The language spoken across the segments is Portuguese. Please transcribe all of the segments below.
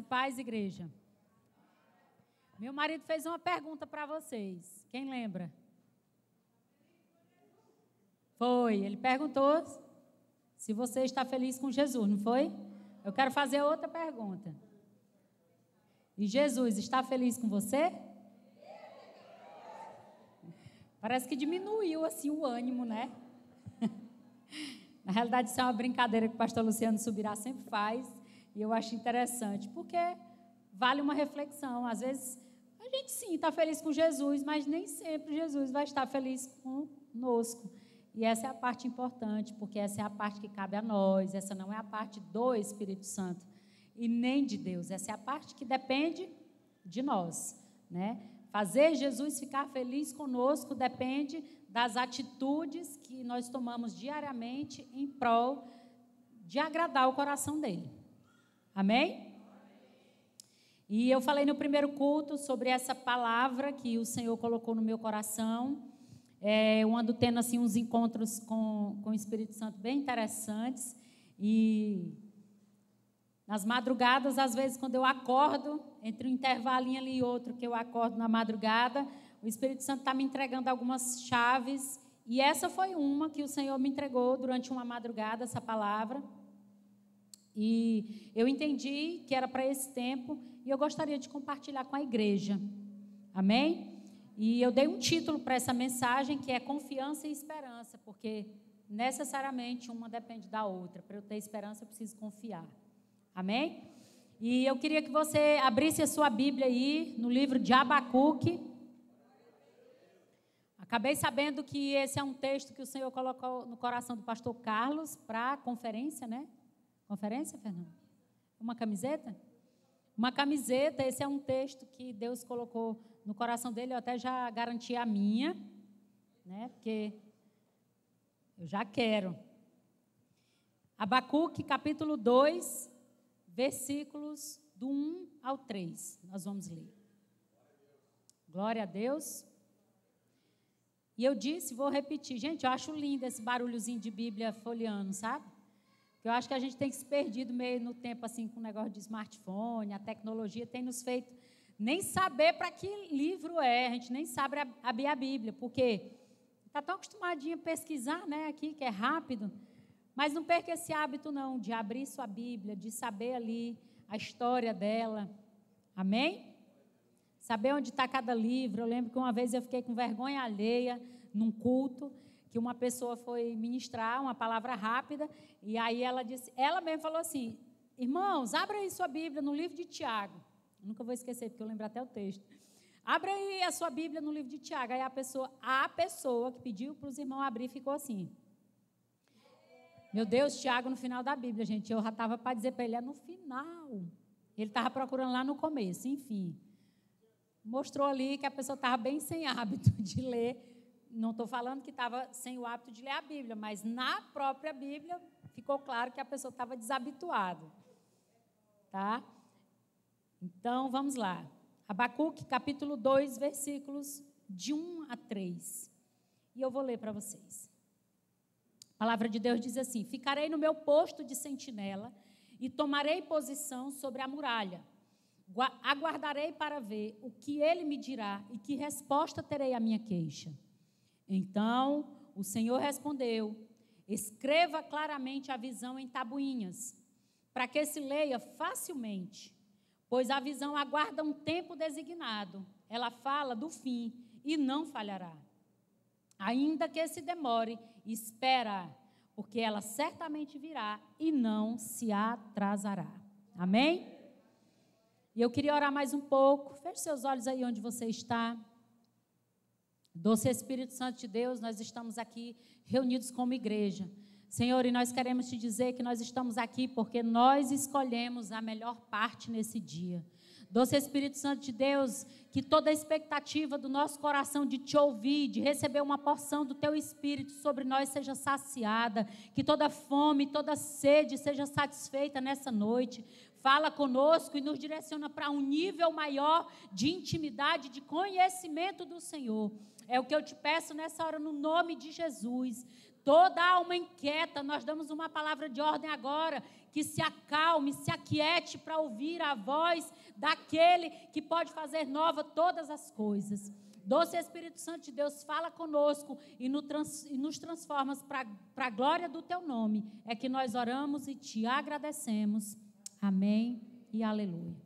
Paz, igreja. Meu marido fez uma pergunta para vocês. Quem lembra? Foi. Ele perguntou se você está feliz com Jesus, não foi? Eu quero fazer outra pergunta. E Jesus está feliz com você? Parece que diminuiu assim o ânimo, né? Na realidade, isso é uma brincadeira que o pastor Luciano Subirá sempre faz. E eu acho interessante, porque vale uma reflexão. Às vezes, a gente sim está feliz com Jesus, mas nem sempre Jesus vai estar feliz conosco. E essa é a parte importante, porque essa é a parte que cabe a nós. Essa não é a parte do Espírito Santo e nem de Deus. Essa é a parte que depende de nós, né? Fazer Jesus ficar feliz conosco depende das atitudes que nós tomamos diariamente em prol de agradar o coração dele. Amém? E eu falei no primeiro culto sobre essa palavra que o Senhor colocou no meu coração. Eu ando tendo assim uns encontros com o Espírito Santo bem interessantes. E nas madrugadas, às vezes, quando eu acordo, entre um intervalinho ali e outro que eu acordo na madrugada, o Espírito Santo está me entregando algumas chaves. E essa foi uma que o Senhor me entregou durante uma madrugada, essa palavra. E eu entendi que era para esse tempo e eu gostaria de compartilhar com a igreja. Amém? E eu dei um título para essa mensagem que é Confiança e Esperança, porque necessariamente uma depende da outra. Para eu ter esperança, eu preciso confiar. Amém? E eu queria que você abrisse a sua Bíblia aí no livro de Abacuque. Acabei sabendo que esse é um texto que o Senhor colocou no coração do pastor Carlos para a conferência, né? Conferência, Fernando? Uma camiseta? Uma camiseta, esse é um texto que Deus colocou no coração dele, eu até já garanti a minha, né? Porque eu já quero. Abacuque, capítulo 2, versículos do 1 ao 3, nós vamos ler. Glória a Deus. E eu disse, vou repetir, gente, eu acho lindo esse barulhozinho de Bíblia folheando, sabe? Eu acho que a gente tem se perdido meio no tempo assim com o negócio de smartphone, a tecnologia tem nos feito nem saber para que livro é, a gente nem sabe abrir a Bíblia, porque está tão acostumadinho a pesquisar, né, aqui, que é rápido, mas não perca esse hábito não, de abrir sua Bíblia, de saber ali a história dela, amém? Saber onde está cada livro. Eu lembro que uma vez eu fiquei com vergonha alheia num culto, que uma pessoa foi ministrar uma palavra rápida, e aí ela disse, ela mesma falou assim, irmãos, abra aí sua Bíblia no livro de Tiago. Eu nunca vou esquecer, porque eu lembro até o texto. Abra aí a sua Bíblia no livro de Tiago. Aí a pessoa que pediu para os irmãos abrir ficou assim. Meu Deus, Tiago no final da Bíblia, gente. Eu já estava para dizer para ele, é no final. Ele estava procurando lá no começo, enfim. Mostrou ali que a pessoa estava bem sem hábito de ler. Não estou falando que estava sem o hábito de ler a Bíblia, mas na própria Bíblia ficou claro que a pessoa estava desabituada. Tá? Então, vamos lá. Abacuque, capítulo 2, versículos de 1 a 3. E eu vou ler para vocês. A palavra de Deus diz assim, ficarei no meu posto de sentinela e tomarei posição sobre a muralha. Aguardarei para ver o que ele me dirá e que resposta terei à minha queixa. Então, o Senhor respondeu, escreva claramente a visão em tabuinhas, para que se leia facilmente, pois a visão aguarda um tempo designado, ela fala do fim e não falhará. Ainda que se demore, espera, porque ela certamente virá e não se atrasará. Amém? E eu queria orar mais um pouco, feche seus olhos aí onde você está. Doce Espírito Santo de Deus, nós estamos aqui reunidos como igreja. Senhor, e nós queremos te dizer que nós estamos aqui porque nós escolhemos a melhor parte nesse dia. Doce Espírito Santo de Deus, que toda a expectativa do nosso coração de te ouvir, de receber uma porção do teu Espírito sobre nós seja saciada, que toda fome, toda sede seja satisfeita nessa noite. Fala conosco e nos direciona para um nível maior de intimidade, de conhecimento do Senhor. É o que eu te peço nessa hora, no nome de Jesus. Toda alma inquieta, nós damos uma palavra de ordem agora, que se acalme, se aquiete para ouvir a voz daquele que pode fazer nova todas as coisas. Doce Espírito Santo de Deus, fala conosco e nos transformas para a glória do teu nome. É que nós oramos e te agradecemos. Amém e aleluia.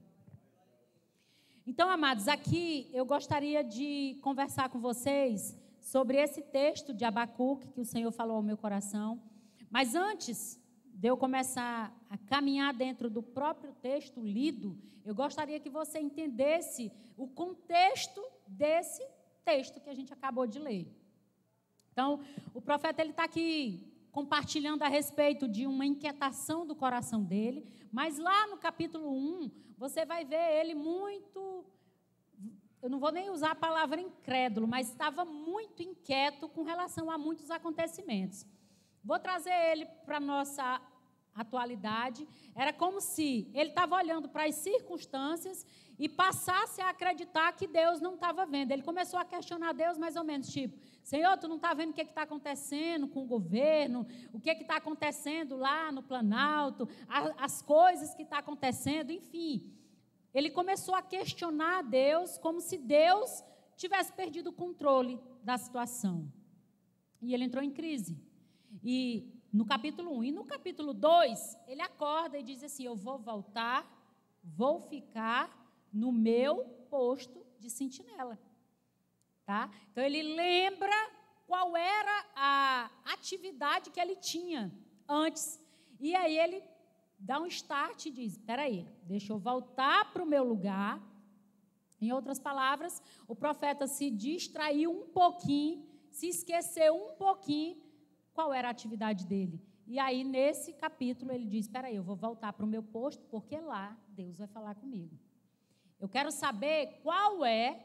Então, amados, aqui eu gostaria de conversar com vocês sobre esse texto de Abacuque que o Senhor falou ao meu coração. Mas antes de eu começar a caminhar dentro do próprio texto lido, eu gostaria que você entendesse o contexto desse texto que a gente acabou de ler. Então, o profeta está aqui compartilhando a respeito de uma inquietação do coração dele, mas lá no capítulo 1, você vai ver ele muito, eu não vou nem usar a palavra incrédulo, mas estava muito inquieto com relação a muitos acontecimentos. Vou trazer ele para a nossa atualidade. Era como se ele estava olhando para as circunstâncias e passasse a acreditar que Deus não estava vendo. Ele começou a questionar Deus mais ou menos, tipo, Senhor, tu não está vendo o que está acontecendo com o governo, o que está acontecendo lá no Planalto, as coisas que estão acontecendo, enfim. Ele começou a questionar Deus como se Deus tivesse perdido o controle da situação. E ele entrou em crise. E no capítulo 1 e no capítulo 2, ele acorda e diz assim, eu vou voltar, vou ficar no meu posto de sentinela. Tá? Então, ele lembra qual era a atividade que ele tinha antes. E aí, ele dá um start e diz, espera aí, deixa eu voltar para o meu lugar. Em outras palavras, o profeta se distraiu um pouquinho, se esqueceu um pouquinho qual era a atividade dele. E aí, nesse capítulo, ele diz, espera aí, eu vou voltar para o meu posto, porque lá Deus vai falar comigo. Eu quero saber qual é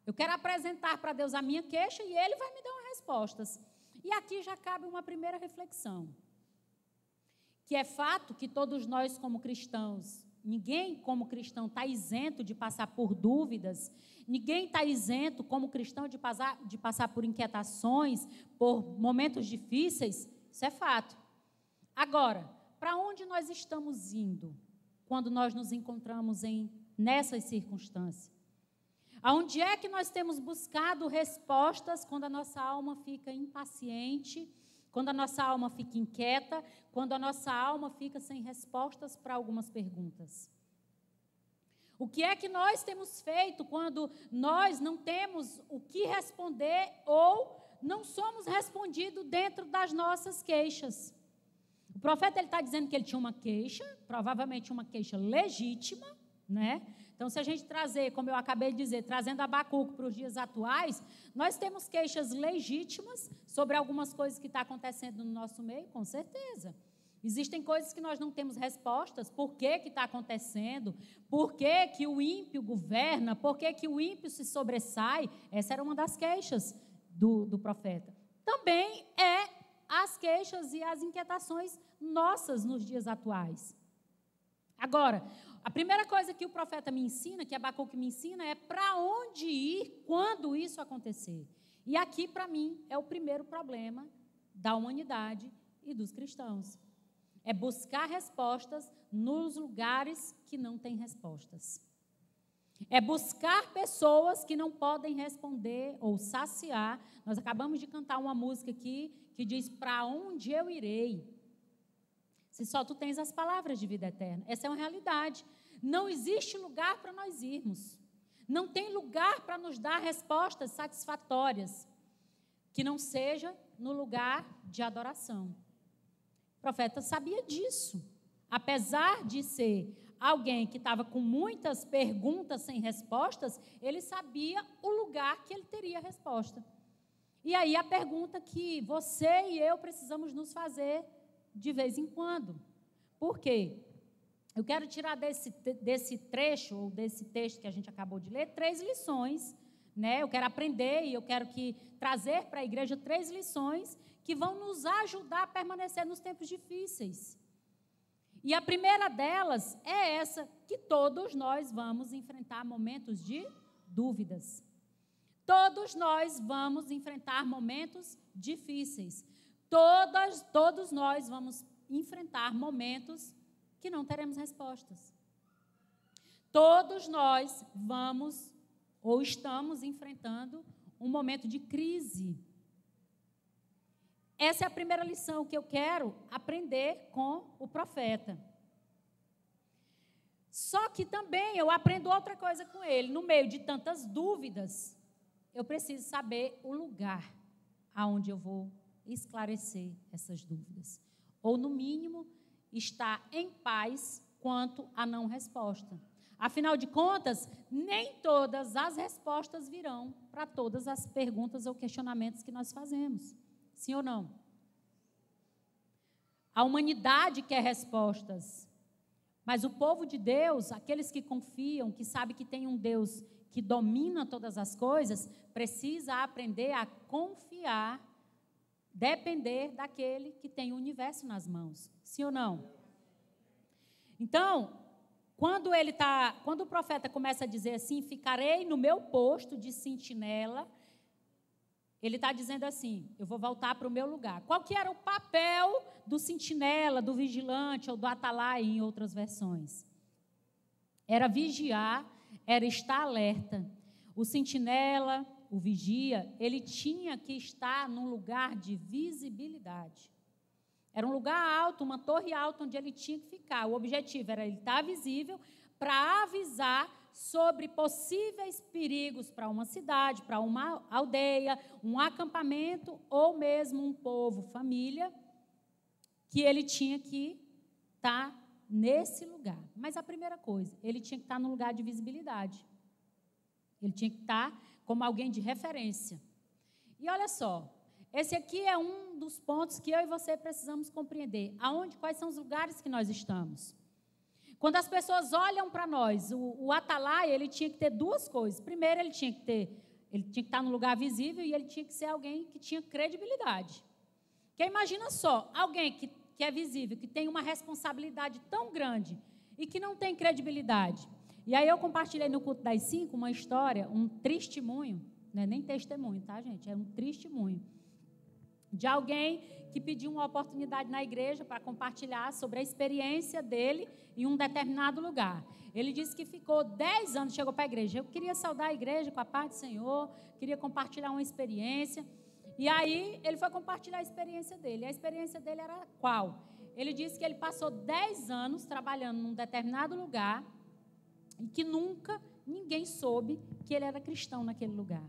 eu quero apresentar para Deus a minha queixa e Ele vai me dar umas respostas. E aqui já cabe uma primeira reflexão. Que é fato que todos nós como cristãos, ninguém como cristão está isento de passar por dúvidas, ninguém está isento como cristão de passar por inquietações, por momentos difíceis, isso é fato. Agora, para onde nós estamos indo quando nós nos encontramos nessas circunstâncias? Aonde é que nós temos buscado respostas quando a nossa alma fica impaciente, quando a nossa alma fica inquieta, quando a nossa alma fica sem respostas para algumas perguntas? O que é que nós temos feito quando nós não temos o que responder ou não somos respondidos dentro das nossas queixas? O profeta está dizendo que ele tinha uma queixa, provavelmente uma queixa legítima, né? Então, se a gente trazer, como eu acabei de dizer, trazendo Abacuque para os dias atuais, nós temos queixas legítimas sobre algumas coisas que estão acontecendo no nosso meio, com certeza. Existem coisas que nós não temos respostas, por que está acontecendo, por que o ímpio governa, por que o ímpio se sobressai. Essa era uma das queixas do profeta. Também as queixas e as inquietações nossas nos dias atuais. Agora, a primeira coisa que o profeta me ensina, que Abacuque me ensina, é para onde ir quando isso acontecer. E aqui, para mim, é o primeiro problema da humanidade e dos cristãos. É buscar respostas nos lugares que não têm respostas. É buscar pessoas que não podem responder ou saciar. Nós acabamos de cantar uma música aqui que diz, para onde eu irei? Se só tu tens as palavras de vida eterna. Essa é uma realidade. Não existe lugar para nós irmos. Não tem lugar para nos dar respostas satisfatórias que não seja no lugar de adoração. O profeta sabia disso. Apesar de ser alguém que estava com muitas perguntas sem respostas, ele sabia o lugar que ele teria resposta. E aí a pergunta que você e eu precisamos nos fazer de vez em quando. Por quê? Eu quero tirar desse trecho, ou desse texto que a gente acabou de ler, 3 lições, né? Eu quero aprender e eu quero trazer para a igreja 3 lições que vão nos ajudar a permanecer nos tempos difíceis. E a primeira delas é essa, que todos nós vamos enfrentar momentos de dúvidas. Todos nós vamos enfrentar momentos difíceis. Todos nós vamos enfrentar momentos que não teremos respostas. Todos nós vamos ou estamos enfrentando um momento de crise. Essa é a primeira lição que eu quero aprender com o profeta. Só que também eu aprendo outra coisa com ele. No meio de tantas dúvidas, eu preciso saber o lugar aonde eu vou esclarecer essas dúvidas. Ou, no mínimo, estar em paz quanto à não resposta. Afinal de contas, nem todas as respostas virão para todas as perguntas ou questionamentos que nós fazemos. Sim ou não? A humanidade quer respostas, mas o povo de Deus, aqueles que confiam, que sabem que tem um Deus que domina todas as coisas, precisa aprender a confiar, depender daquele que tem o universo nas mãos. Sim ou não? Então, quando o profeta começa a dizer assim, ficarei no meu posto de sentinela, ele está dizendo assim, eu vou voltar para o meu lugar. Qual que era o papel do sentinela, do vigilante ou do atalaia em outras versões? Era vigiar, era estar alerta. O sentinela, o vigia, ele tinha que estar num lugar de visibilidade. Era um lugar alto, uma torre alta onde ele tinha que ficar. O objetivo era ele estar visível para avisar sobre possíveis perigos para uma cidade, para uma aldeia, um acampamento ou mesmo um povo, família, que ele tinha que estar nesse lugar. Mas a primeira coisa, ele tinha que estar no lugar de visibilidade. Ele tinha que estar como alguém de referência. E olha só, esse aqui é um dos pontos que eu e você precisamos compreender. Quais são os lugares que nós estamos? Quando as pessoas olham para nós, o atalaia, ele tinha que ter duas coisas. Primeiro, ele tinha que estar no lugar visível e ele tinha que ser alguém que tinha credibilidade. Porque imagina só, alguém que é visível, que tem uma responsabilidade tão grande e que não tem credibilidade. E aí eu compartilhei no culto das 5 uma história, um testemunho, não é nem testemunho, tá, gente? É um testemunho de alguém que pediu uma oportunidade na igreja para compartilhar sobre a experiência dele em um determinado lugar. Ele disse que ficou 10 anos, chegou para a igreja. Eu queria saudar a igreja com a paz do Senhor, queria compartilhar uma experiência. E aí ele foi compartilhar a experiência dele. A experiência dele era qual? Ele disse que ele passou 10 anos trabalhando num determinado lugar e que nunca ninguém soube que ele era cristão naquele lugar.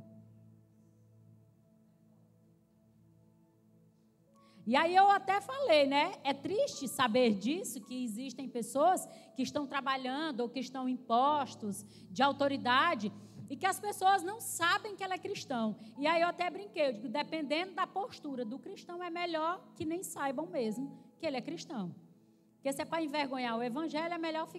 E aí eu até falei, né? É triste saber disso, que existem pessoas que estão trabalhando ou que estão em postos de autoridade e que as pessoas não sabem que ela é cristão. E aí eu até brinquei, eu digo, dependendo da postura do cristão, é melhor que nem saibam mesmo que ele é cristão. Porque se é para envergonhar o evangelho, é melhor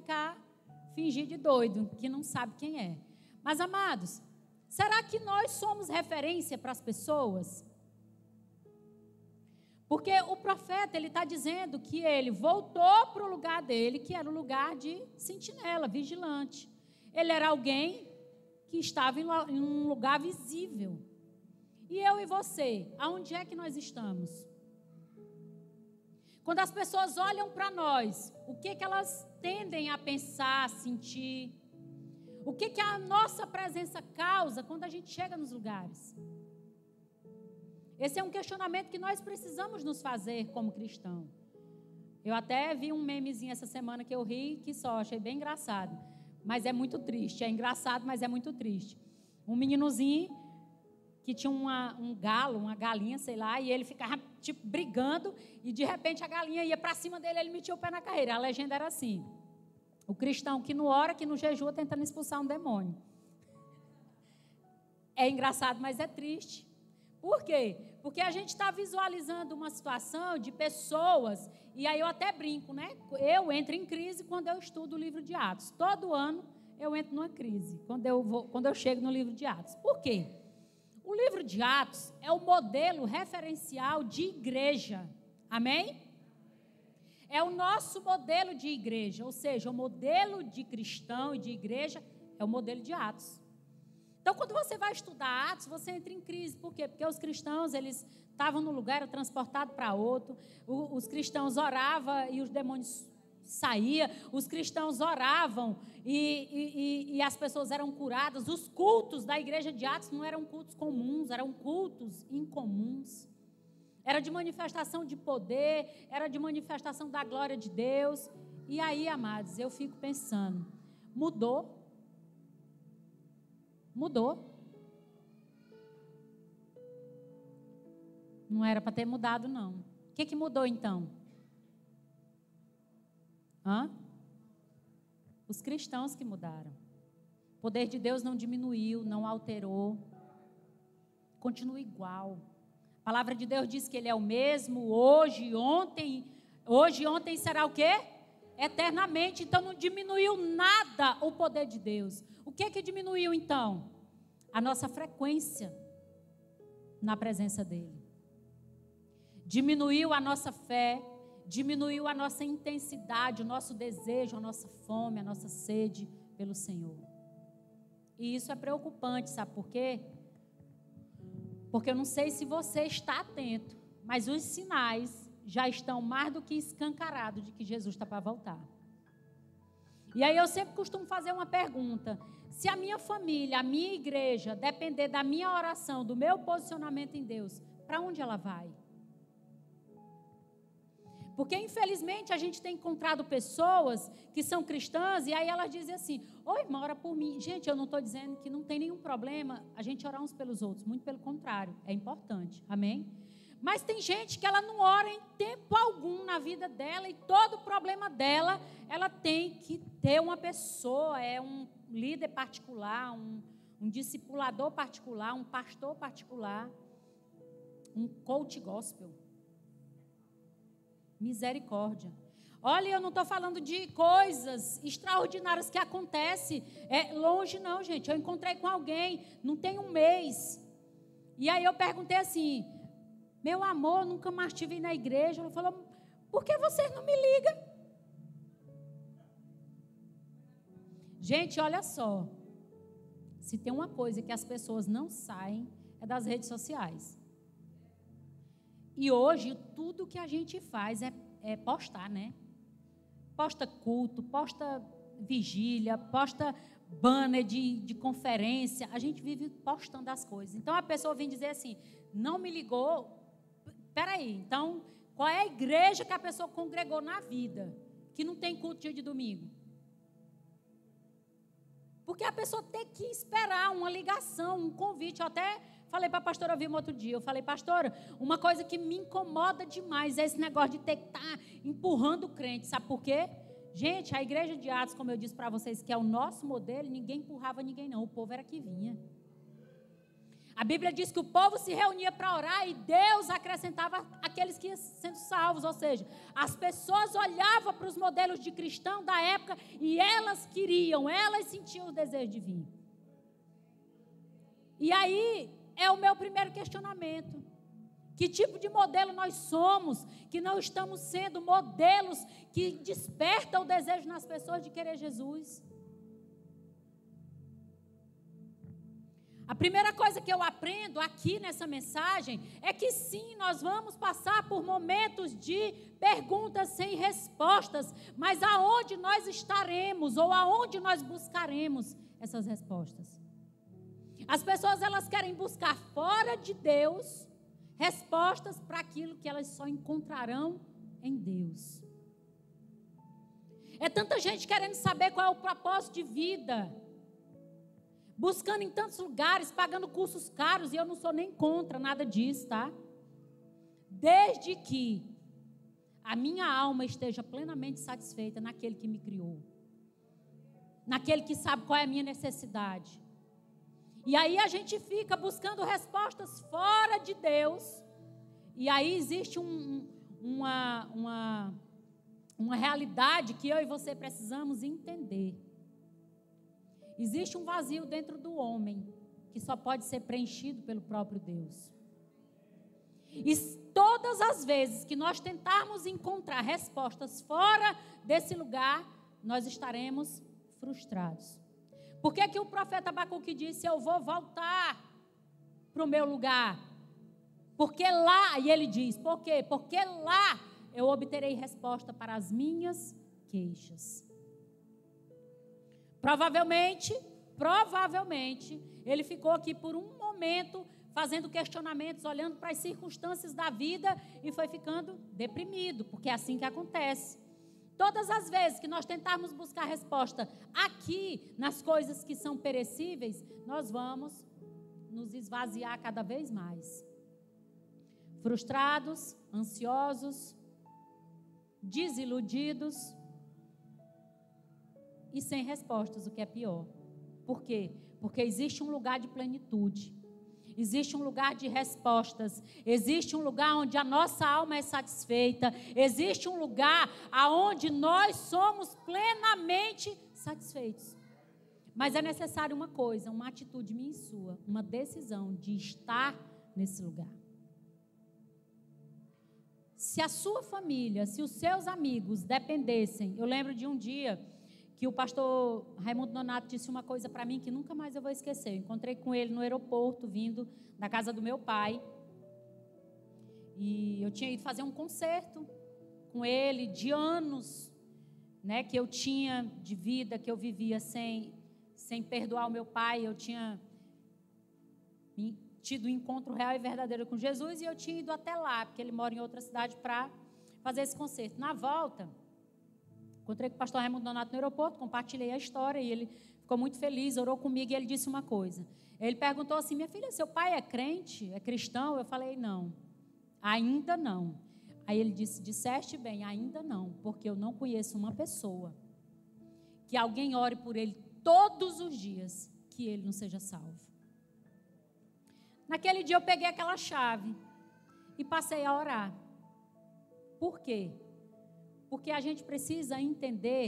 fingir de doido, que não sabe quem é. Mas, amados, será que nós somos referência para as pessoas? Porque o profeta, ele está dizendo que ele voltou para o lugar dele, que era o lugar de sentinela, vigilante. Ele era alguém que estava em um lugar visível. E eu e você, aonde é que nós estamos? Quando as pessoas olham para nós, o que elas tendem a pensar, a sentir? O que a nossa presença causa quando a gente chega nos lugares? Esse é um questionamento que nós precisamos nos fazer como cristão. Eu até vi um memezinho essa semana que eu ri, que só achei bem engraçado. Mas é muito triste. É engraçado, mas é muito triste. Um meninozinho que tinha um galo, uma galinha, sei lá, e ele ficava, tipo, brigando, e de repente a galinha ia para cima dele, ele metia o pé na carreira. A legenda era assim: o cristão que não ora, que não jejua, tentando expulsar um demônio. É engraçado, mas é triste. Por quê? Porque a gente está visualizando uma situação de pessoas, e aí eu até brinco, né? Eu entro em crise quando eu estudo o livro de Atos. Todo ano eu entro numa crise, quando eu chego no livro de Atos. Por quê? O livro de Atos é o modelo referencial de igreja. Amém? É o nosso modelo de igreja, ou seja, o modelo de cristão e de igreja é o modelo de Atos. Então, quando você vai estudar Atos, você entra em crise. Por quê? Porque os cristãos, eles estavam num lugar, era transportado para outro. Os cristãos oravam e os demônios saíam. Os cristãos oravam e as pessoas eram curadas. Os cultos da igreja de Atos não eram cultos comuns, eram cultos incomuns. Era de manifestação de poder, era de manifestação da glória de Deus. E aí, amados, eu fico pensando, mudou? Mudou. Não era para ter mudado, não. O que mudou, então? Os cristãos que mudaram. O poder de Deus não diminuiu, não alterou. Continua igual. A palavra de Deus diz que Ele é o mesmo, hoje, ontem será o quê? Eternamente. Então não diminuiu nada o poder de Deus. O que diminuiu então? A nossa frequência na presença dEle. Diminuiu a nossa fé, diminuiu a nossa intensidade, o nosso desejo, a nossa fome, a nossa sede pelo Senhor. E isso é preocupante, sabe por quê? Porque eu não sei se você está atento, mas os sinais já estão mais do que escancarados de que Jesus está para voltar. E aí eu sempre costumo fazer uma pergunta: se a minha família, a minha igreja, depender da minha oração, do meu posicionamento em Deus, para onde ela vai? Porque, infelizmente, a gente tem encontrado pessoas que são cristãs e aí elas dizem assim: ô irmã, ora por mim. Gente, eu não estou dizendo que não tem nenhum problema a gente orar uns pelos outros, muito pelo contrário, é importante, amém? Mas tem gente que ela não ora em tempo algum na vida dela e todo problema dela, ela tem que ter uma pessoa, um líder particular, um discipulador particular, um pastor particular, um coach gospel. Misericórdia. Olha, eu não estou falando de coisas extraordinárias que acontecem longe não, gente. Eu encontrei com alguém, não tem um mês. E aí eu perguntei assim: meu amor, nunca mais te vi na igreja. Ela falou: por que vocês não me ligam? Gente, olha só. Se tem uma coisa que as pessoas não saem, é das redes sociais. E hoje, tudo que a gente faz é postar, né? Posta culto, posta vigília, posta banner de conferência. A gente vive postando as coisas. Então, a pessoa vem dizer assim: não me ligou. Peraí, então, qual é a igreja que a pessoa congregou na vida, que não tem culto dia de domingo? Porque a pessoa tem que esperar uma ligação, um convite. Eu até falei para a pastora Vilma outro dia, eu falei: pastora, uma coisa que me incomoda demais é esse negócio de ter que estar empurrando o crente. Sabe por quê? Gente, a igreja de Atos, como eu disse para vocês, que é o nosso modelo, ninguém empurrava ninguém não, o povo era que vinha. A Bíblia diz que o povo se reunia para orar e Deus acrescentava aqueles que iam sendo salvos. Ou seja, as pessoas olhavam para os modelos de cristão da época e elas sentiam o desejo de vir. E aí é o meu primeiro questionamento: que tipo de modelo nós somos, que não estamos sendo modelos que despertam o desejo nas pessoas de querer Jesus? A primeira coisa que eu aprendo aqui nessa mensagem é que sim, nós vamos passar por momentos de perguntas sem respostas, mas aonde nós estaremos ou aonde nós buscaremos essas respostas? As pessoas, elas querem buscar fora de Deus respostas para aquilo que elas só encontrarão em Deus. É tanta gente querendo saber qual é o propósito de vida, buscando em tantos lugares, pagando cursos caros, e eu não sou nem contra nada disso, tá? Desde que a minha alma esteja plenamente satisfeita naquele que me criou, naquele que sabe qual é a minha necessidade. E aí a gente fica buscando respostas fora de Deus, e aí existe uma realidade que eu e você precisamos entender. Existe um vazio dentro do homem que só pode ser preenchido pelo próprio Deus. E todas as vezes que nós tentarmos encontrar respostas fora desse lugar, nós estaremos frustrados. Por que que o profeta Abacuque disse, eu vou voltar para o meu lugar? Porque lá, e ele diz, por quê? Porque lá eu obterei resposta para as minhas queixas. Provavelmente, ele ficou aqui por um momento fazendo questionamentos, olhando para as circunstâncias da vida e foi ficando deprimido, porque é assim que acontece. Todas as vezes que nós tentarmos buscar resposta aqui, nas coisas que são perecíveis, nós vamos nos esvaziar cada vez mais. Frustrados, ansiosos, desiludidos e sem respostas, o que é pior. Por quê? Porque existe um lugar de plenitude, existe um lugar de respostas, existe um lugar onde a nossa alma é satisfeita, existe um lugar onde nós somos plenamente satisfeitos. Mas é necessário uma coisa, uma atitude minha e sua, uma decisão de estar nesse lugar. Se a sua família, se os seus amigos dependessem, eu lembro de um dia que o pastor Raimundo Nonato disse uma coisa para mim que nunca mais eu vou esquecer. Eu encontrei com ele no aeroporto, vindo da casa do meu pai. E eu tinha ido fazer um concerto com ele de anos, né, que eu tinha de vida, que eu vivia sem perdoar o meu pai. Eu tinha tido um encontro real e verdadeiro com Jesus e eu tinha ido até lá, porque ele mora em outra cidade, para fazer esse concerto. Na volta, encontrei com o pastor Raimundo Nonato no aeroporto, compartilhei a história e ele ficou muito feliz, orou comigo e ele disse uma coisa. Ele perguntou assim, minha filha, seu pai é crente, é cristão? Eu falei, não, ainda não. Aí ele disse, disseste bem, ainda não, porque eu não conheço uma pessoa que alguém ore por ele todos os dias, que ele não seja salvo. Naquele dia eu peguei aquela chave e passei a orar. Por quê? Porque a gente precisa entender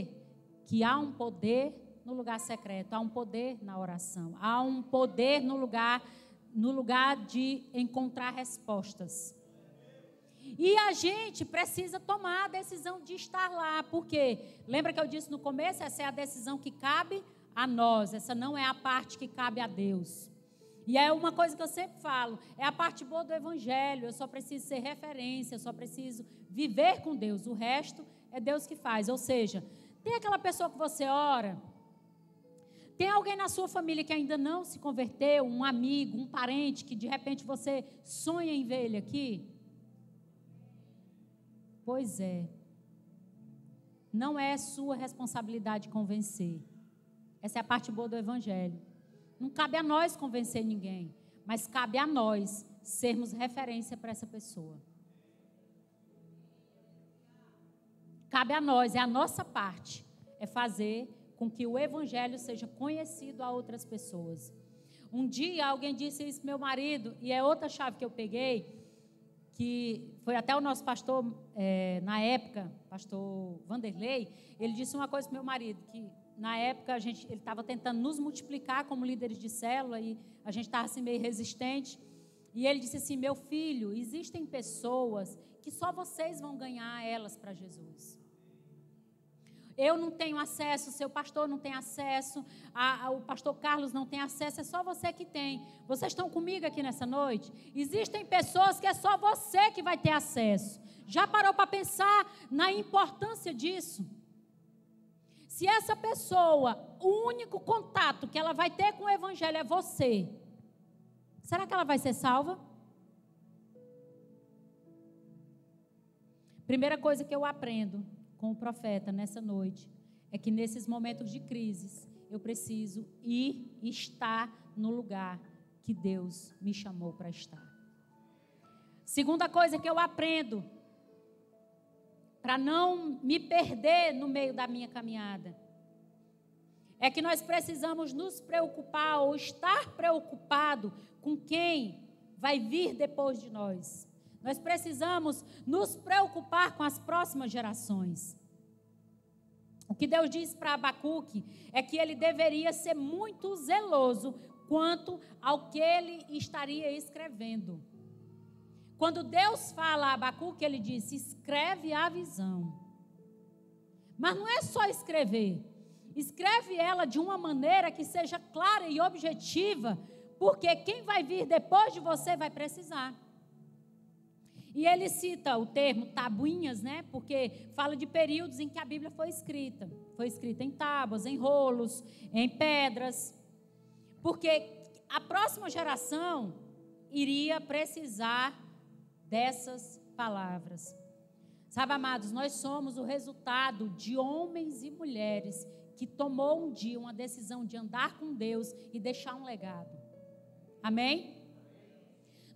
que há um poder no lugar secreto, há um poder na oração, há um poder no lugar de encontrar respostas. E a gente precisa tomar a decisão de estar lá, porque lembra que eu disse no começo, essa é a decisão que cabe a nós, essa não é a parte que cabe a Deus. E é uma coisa que eu sempre falo, é a parte boa do evangelho, eu só preciso ser referência, eu só preciso viver com Deus, o resto é Deus que faz. Ou seja, tem aquela pessoa que você ora, tem alguém na sua família que ainda não se converteu, um amigo, um parente, que de repente você sonha em ver ele aqui? Pois é, não é sua responsabilidade convencer, essa é a parte boa do evangelho. Não cabe a nós convencer ninguém, mas cabe a nós sermos referência para essa pessoa. Cabe a nós, é a nossa parte, é fazer com que o evangelho seja conhecido a outras pessoas. Um dia alguém disse isso, meu marido, e é outra chave que eu peguei, que foi até o nosso pastor, na época, pastor Vanderlei, ele disse uma coisa para meu marido, que na época ele estava tentando nos multiplicar como líderes de célula e a gente estava assim meio resistente. E ele disse assim, meu filho, existem pessoas que só vocês vão ganhar elas para Jesus. Eu não tenho acesso, seu pastor não tem acesso, o pastor Carlos não tem acesso, é só você que tem. Vocês estão comigo aqui nessa noite? Existem pessoas que é só você que vai ter acesso. Já parou para pensar na importância disso? Se essa pessoa, o único contato que ela vai ter com o evangelho é você, será que ela vai ser salva? Primeira coisa que eu aprendo com o profeta nessa noite é que nesses momentos de crises eu preciso ir e estar no lugar que Deus me chamou para estar. Segunda coisa que eu aprendo para não me perder no meio da minha caminhada é que nós precisamos nos preocupar ou estar preocupado com quem vai vir depois de nós. Nós precisamos nos preocupar com as próximas gerações. O que Deus diz para Abacuque é que ele deveria ser muito zeloso quanto ao que ele estaria escrevendo. Quando Deus fala a Abacuque, ele diz, escreve a visão. Mas não é só escrever. Escreve ela de uma maneira que seja clara e objetiva, porque quem vai vir depois de você vai precisar. E ele cita o termo tabuinhas, né? Porque fala de períodos em que a Bíblia foi escrita. Foi escrita em tábuas, em rolos, em pedras. Porque a próxima geração iria precisar dessas palavras. Sabe, amados, nós somos o resultado de homens e mulheres que tomou um dia uma decisão de andar com Deus e deixar um legado. Amém?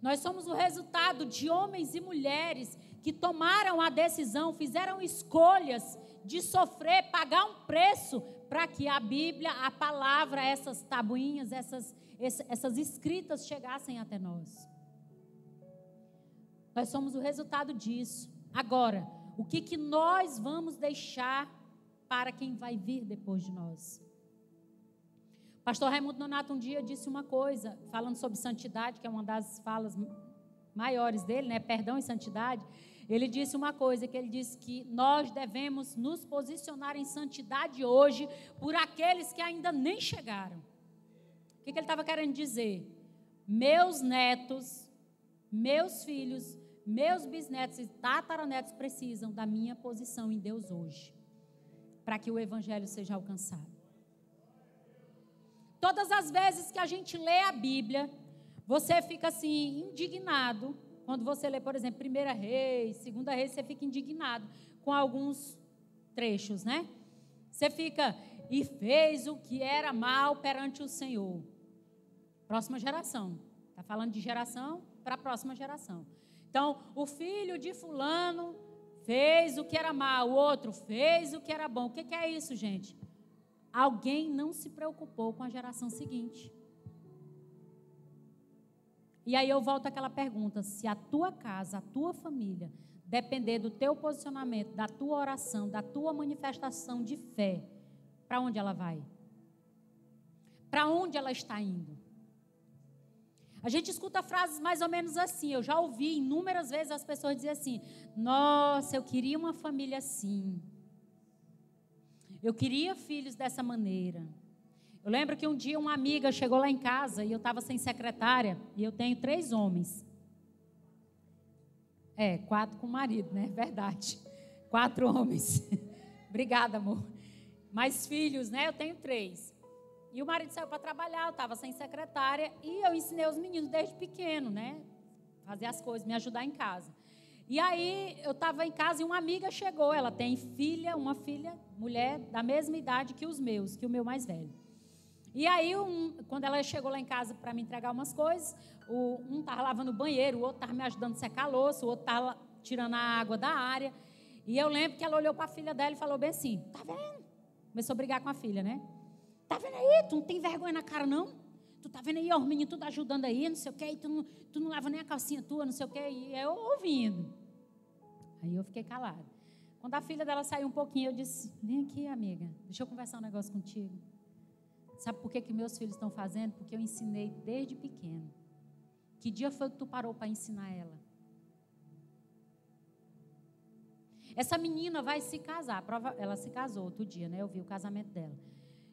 Nós somos o resultado de homens e mulheres que tomaram a decisão, fizeram escolhas de sofrer, pagar um preço para que a Bíblia, a palavra, essas tabuinhas, essas escritas chegassem até nós. Nós somos o resultado disso. Agora, o que nós vamos deixar para quem vai vir depois de nós? Pastor Raimundo Nonato um dia disse uma coisa, falando sobre santidade, que é uma das falas maiores dele, né? Perdão e santidade. Ele disse uma coisa, que ele disse que nós devemos nos posicionar em santidade hoje por aqueles que ainda nem chegaram. O que ele estava querendo dizer? Meus netos, meus filhos, meus bisnetos e tataranetos precisam da minha posição em Deus hoje, para que o evangelho seja alcançado. Todas as vezes que a gente lê a Bíblia, você fica assim, indignado. Quando você lê, por exemplo, 1 Reis, 2 Reis, você fica indignado com alguns trechos, né? Você fica, e fez o que era mal perante o Senhor. Próxima geração. Está falando de geração para a próxima geração. Então, o filho de fulano fez o que era mal, o outro fez o que era bom. O que é isso, gente? Alguém não se preocupou com a geração seguinte. E aí eu volto àquela pergunta, se a tua casa, a tua família, depender do teu posicionamento, da tua oração, da tua manifestação de fé, para onde ela vai? Para onde ela está indo? A gente escuta frases mais ou menos assim, eu já ouvi inúmeras vezes as pessoas dizerem assim, nossa, eu queria uma família assim. Eu queria filhos dessa maneira. Eu lembro que um dia uma amiga chegou lá em casa e eu estava sem secretária e eu tenho 3 homens. 4 com o marido, né? Verdade. 4 homens. Obrigada, amor. Mas filhos, né? Eu tenho 3. E o marido saiu para trabalhar, eu estava sem secretária e eu ensinei os meninos desde pequeno, né? Fazer as coisas, me ajudar em casa. E aí, eu estava em casa e uma amiga chegou, ela tem uma filha, mulher, da mesma idade que os meus, que o meu mais velho. E aí, quando ela chegou lá em casa para me entregar umas coisas, um estava lavando o banheiro, o outro estava me ajudando a secar a louça, o outro estava tirando a água da área. E eu lembro que ela olhou para a filha dela e falou bem assim, tá vendo? Começou a brigar com a filha, né? Tá vendo aí? Tu não tem vergonha na cara, não? Tu tá vendo aí, ó, os meninos tudo ajudando aí, não sei o quê, e tu não lava nem a calcinha tua, não sei o quê, e eu ouvindo. Aí eu fiquei calada. Quando a filha dela saiu um pouquinho, eu disse, vem aqui, amiga, deixa eu conversar um negócio contigo. Sabe por que meus filhos estão fazendo? Porque eu ensinei desde pequeno. Que dia foi que tu parou para ensinar ela? Essa menina vai se casar, ela se casou outro dia, né? Eu vi o casamento dela.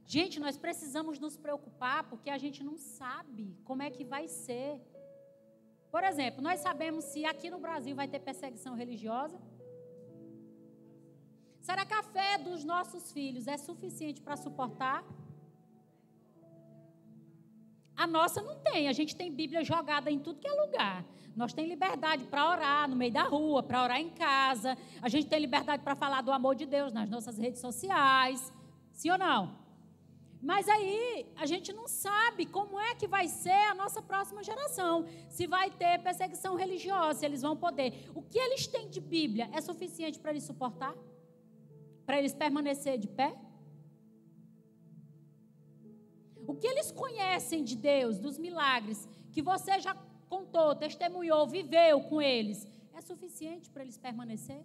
Gente, nós precisamos nos preocupar porque a gente não sabe como é que vai ser. Por exemplo, nós sabemos se aqui no Brasil vai ter perseguição religiosa? Será que a fé dos nossos filhos é suficiente para suportar? A nossa não tem, a gente tem Bíblia jogada em tudo que é lugar. Nós temos liberdade para orar no meio da rua, para orar em casa. A gente tem liberdade para falar do amor de Deus nas nossas redes sociais. Sim ou não? Mas aí a gente não sabe como é que vai ser a nossa próxima geração. Se vai ter perseguição religiosa, se eles vão poder. O que eles têm de Bíblia é suficiente para eles suportar? Para eles permanecer de pé? O que eles conhecem de Deus, dos milagres, que você já contou, testemunhou, viveu com eles, é suficiente para eles permanecer?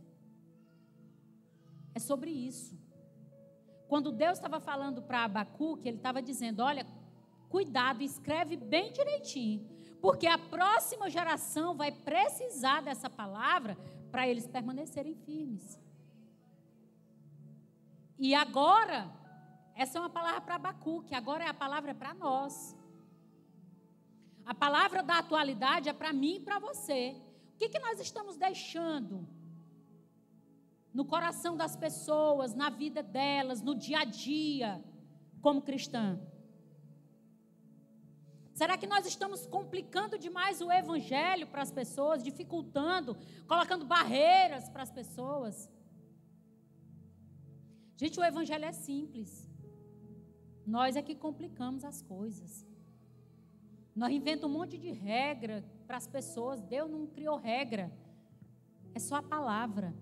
É sobre isso. Quando Deus estava falando para Abacuque, ele estava dizendo, olha, cuidado, escreve bem direitinho, porque a próxima geração vai precisar dessa palavra para eles permanecerem firmes. E agora, Essa é uma palavra para Abacuque, agora a palavra é para nós. A palavra da atualidade é para mim e para você. O que nós estamos deixando no coração das pessoas, na vida delas, no dia a dia, como cristã? Será que nós estamos complicando demais o evangelho para as pessoas, dificultando, colocando barreiras para as pessoas? Gente, o evangelho é simples. Nós é que complicamos as coisas. Nós inventamos um monte de regra para as pessoas. Deus não criou regra. É só a palavra.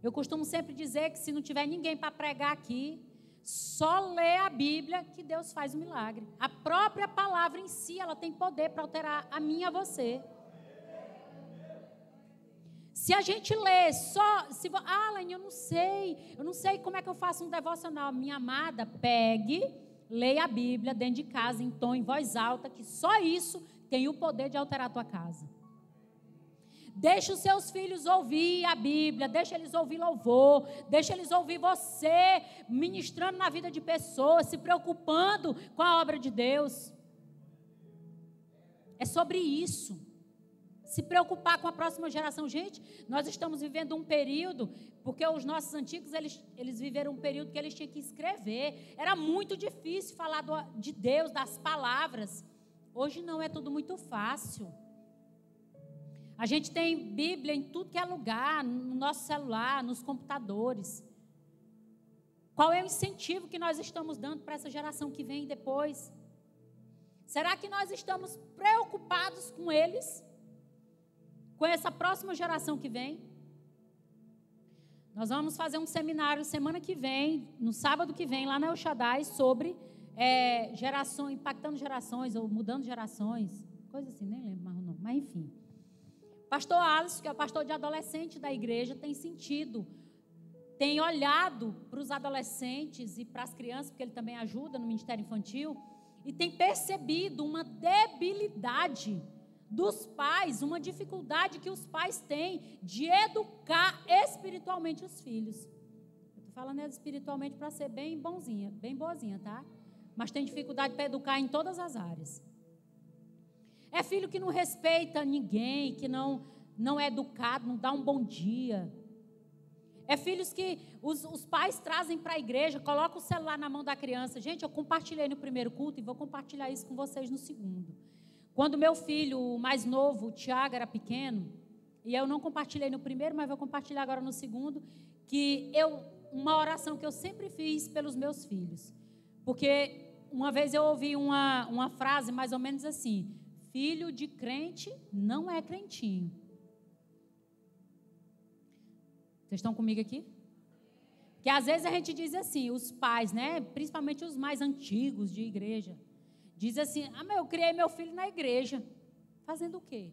Eu costumo sempre dizer que se não tiver ninguém para pregar aqui, só lê a Bíblia que Deus faz o milagre. A própria palavra em si, ela tem poder para alterar a mim e a você. Se a gente lê só... Alan, eu não sei como é que eu faço um devocional. Minha amada, pegue, leia a Bíblia dentro de casa, em tom, em voz alta, que só isso tem o poder de alterar a tua casa. Deixa os seus filhos ouvir a Bíblia, deixa eles ouvir louvor, deixa eles ouvir você ministrando na vida de pessoas, se preocupando com a obra de Deus. É sobre isso. Se preocupar com a próxima geração. Gente, nós estamos vivendo um período, porque os nossos antigos, eles viveram um período que eles tinham que escrever. Era muito difícil falar de Deus, das palavras. Hoje não, é tudo muito fácil. A gente tem Bíblia em tudo que é lugar, no nosso celular, nos computadores. Qual é o incentivo que nós estamos dando para essa geração que vem depois? Será que nós estamos preocupados com eles? Com essa próxima geração que vem? Nós vamos fazer um seminário semana que vem, no sábado que vem, lá na El Shaddai, sobre gerações, impactando gerações, ou mudando gerações, coisa assim, nem lembro mais o nome, mas enfim. Pastor Alisson, que é o pastor de adolescente da igreja, tem olhado para os adolescentes e para as crianças, porque ele também ajuda no Ministério Infantil, e tem percebido uma debilidade dos pais, uma dificuldade que os pais têm de educar espiritualmente os filhos. Eu estou falando espiritualmente para ser bem bonzinha, bem boazinha, tá? Mas tem dificuldade para educar em todas as áreas. É filho que não respeita ninguém, que não é educado, não dá um bom dia. É filhos que os pais trazem para a igreja, colocam o celular na mão da criança. Gente, eu compartilhei no primeiro culto e vou compartilhar isso com vocês no segundo. Quando meu filho, o mais novo, o Tiago, era pequeno, e eu não compartilhei no primeiro, mas vou compartilhar agora no segundo, uma oração que eu sempre fiz pelos meus filhos. Porque uma vez eu ouvi uma frase mais ou menos assim: filho de crente não é crentinho. Vocês estão comigo aqui? Porque às vezes a gente diz assim, os pais, né, principalmente os mais antigos de igreja, diz assim: eu criei meu filho na igreja. Fazendo o quê?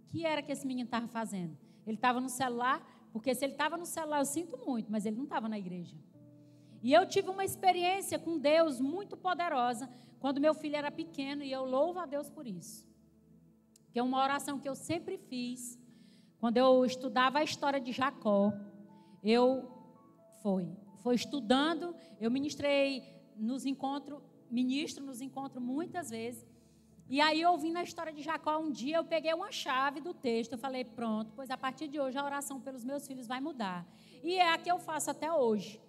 O que era que esse menino estava fazendo? Ele estava no celular, porque se ele estava no celular, eu sinto muito, mas ele não estava na igreja. E eu tive uma experiência com Deus muito poderosa quando meu filho era pequeno, e eu louvo a Deus por isso. Que é uma oração que eu sempre fiz, quando eu estudava a história de Jacó. Foi estudando, eu ministro nos encontros muitas vezes. E aí, ouvindo a história de Jacó, um dia eu peguei uma chave do texto, eu falei: pronto, pois a partir de hoje a oração pelos meus filhos vai mudar. E é a que eu faço até hoje.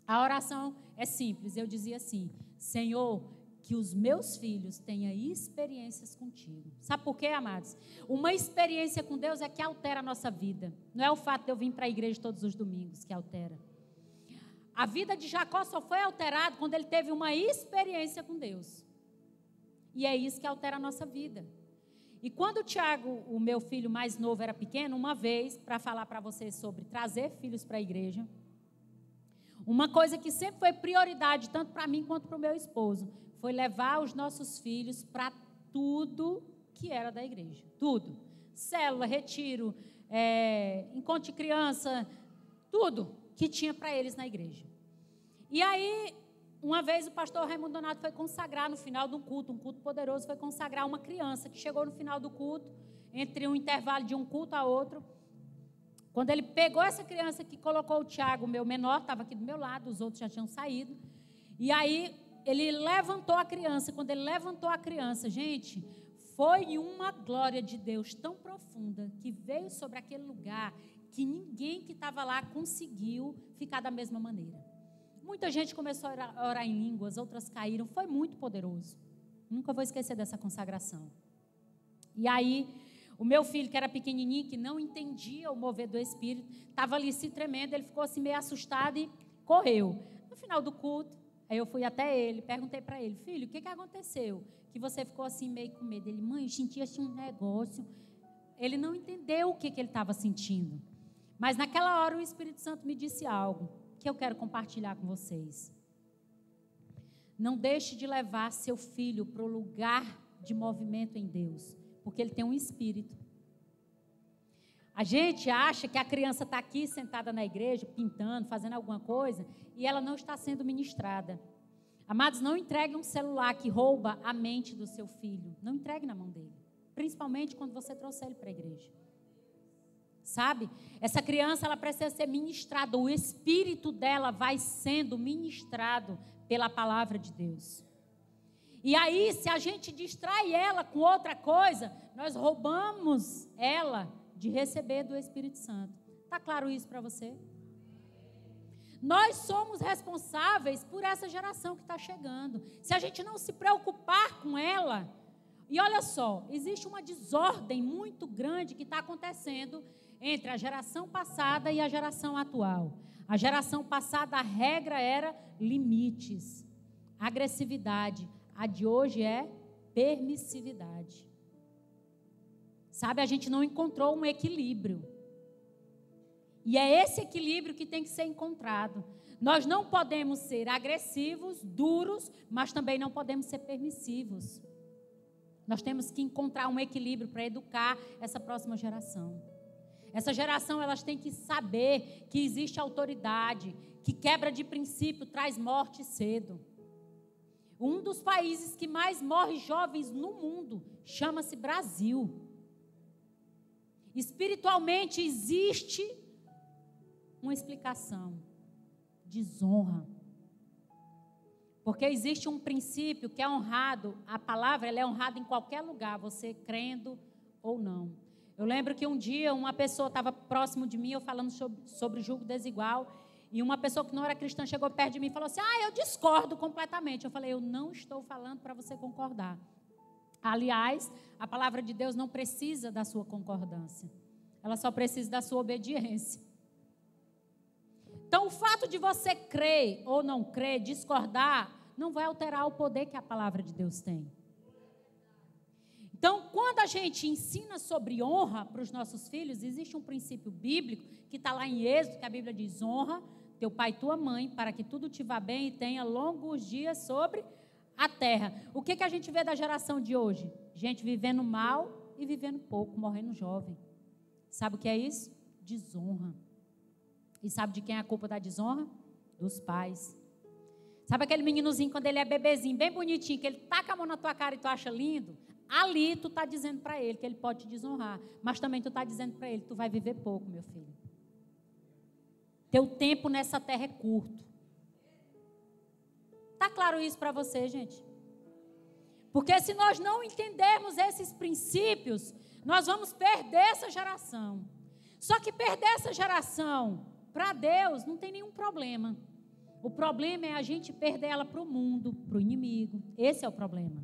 A oração é simples, eu dizia assim: Senhor, que os meus filhos tenham experiências contigo. Sabe por quê, amados? Uma experiência com Deus é que altera a nossa vida. Não é o fato de eu vir para a igreja todos os domingos que altera. A vida de Jacó só foi alterada quando ele teve uma experiência com Deus. E é isso que altera a nossa vida. E quando o Tiago, o meu filho mais novo, era pequeno, uma vez, para falar para vocês sobre trazer filhos para a igreja, uma coisa que sempre foi prioridade, tanto para mim quanto para o meu esposo, foi levar os nossos filhos para tudo que era da igreja. Tudo. Célula, retiro, encontro de criança, tudo que tinha para eles na igreja. E aí, uma vez o pastor Raimundo Donato foi consagrar no final de um culto poderoso, foi consagrar uma criança que chegou no final do culto, entre um intervalo de um culto a outro, Quando ele pegou essa criança que colocou o Tiago, o meu menor, estava aqui do meu lado, os outros já tinham saído. E aí ele levantou a criança. Quando ele levantou a criança, gente, foi uma glória de Deus tão profunda que veio sobre aquele lugar que ninguém que estava lá conseguiu ficar da mesma maneira. Muita gente começou a orar em línguas, outras caíram. Foi muito poderoso. Nunca vou esquecer dessa consagração. E aí, o meu filho, que era pequenininho, que não entendia o mover do Espírito, estava ali se tremendo, ele ficou assim meio assustado e correu. No final do culto, aí eu fui até ele, perguntei para ele, filho, o que aconteceu? Que você ficou assim meio com medo. Ele, mãe, eu sentia assim um negócio. Ele não entendeu o que ele estava sentindo. Mas naquela hora o Espírito Santo me disse algo que eu quero compartilhar com vocês. Não deixe de levar seu filho para o lugar de movimento em Deus, porque ele tem um espírito. A gente acha que a criança está aqui sentada na igreja, pintando, fazendo alguma coisa, e ela não está sendo ministrada. Amados, não entregue um celular que rouba a mente do seu filho. Não entregue na mão dele. Principalmente quando você trouxer ele para a igreja. Sabe? Essa criança, ela precisa ser ministrada. O espírito dela vai sendo ministrado pela palavra de Deus. E aí, se a gente distrai ela com outra coisa, nós roubamos ela de receber do Espírito Santo. Está claro isso para você? Nós somos responsáveis por essa geração que está chegando. Se a gente não se preocupar com ela, e olha só, existe uma desordem muito grande que está acontecendo entre a geração passada e a geração atual. A geração passada, a regra era limites, agressividade. A de hoje é permissividade. Sabe, a gente não encontrou um equilíbrio. E é esse equilíbrio que tem que ser encontrado. Nós não podemos ser agressivos, duros, mas também não podemos ser permissivos. Nós temos que encontrar um equilíbrio para educar essa próxima geração. Essa geração, elas têm que saber que existe autoridade, que quebra de princípio traz morte cedo. Um dos países que mais morre jovens no mundo chama-se Brasil. Espiritualmente existe uma explicação: desonra. Porque existe um princípio que é honrado, a palavra ela é honrada em qualquer lugar, você crendo ou não. Eu lembro que um dia uma pessoa estava próximo de mim, eu falando sobre julgo desigual, e uma pessoa que não era cristã chegou perto de mim e falou assim, eu discordo completamente. Eu falei, eu não estou falando para você concordar. Aliás, a palavra de Deus não precisa da sua concordância, ela só precisa da sua obediência. Então, o fato de você crer ou não crer, discordar, não vai alterar o poder que a palavra de Deus tem. Então, quando a gente ensina sobre honra para os nossos filhos, existe um princípio bíblico que está lá em Êxodo, que a Bíblia diz, honra teu pai e tua mãe, para que tudo te vá bem e tenha longos dias sobre a terra. O que a gente vê da geração de hoje? Gente vivendo mal e vivendo pouco, morrendo jovem. Sabe o que é isso? Desonra. E sabe de quem é a culpa da desonra? Dos pais. Sabe aquele meninozinho, quando ele é bebezinho, bem bonitinho, que ele taca a mão na tua cara e tu acha lindo? Ali tu está dizendo para ele que ele pode te desonrar. Mas também tu está dizendo para ele que tu vai viver pouco, meu filho. Teu tempo nessa terra é curto. Está claro isso para você, gente? Porque se nós não entendermos esses princípios, nós vamos perder essa geração. Só que perder essa geração para Deus não tem nenhum problema. O problema é a gente perder ela para o mundo, para o inimigo. Esse é o problema.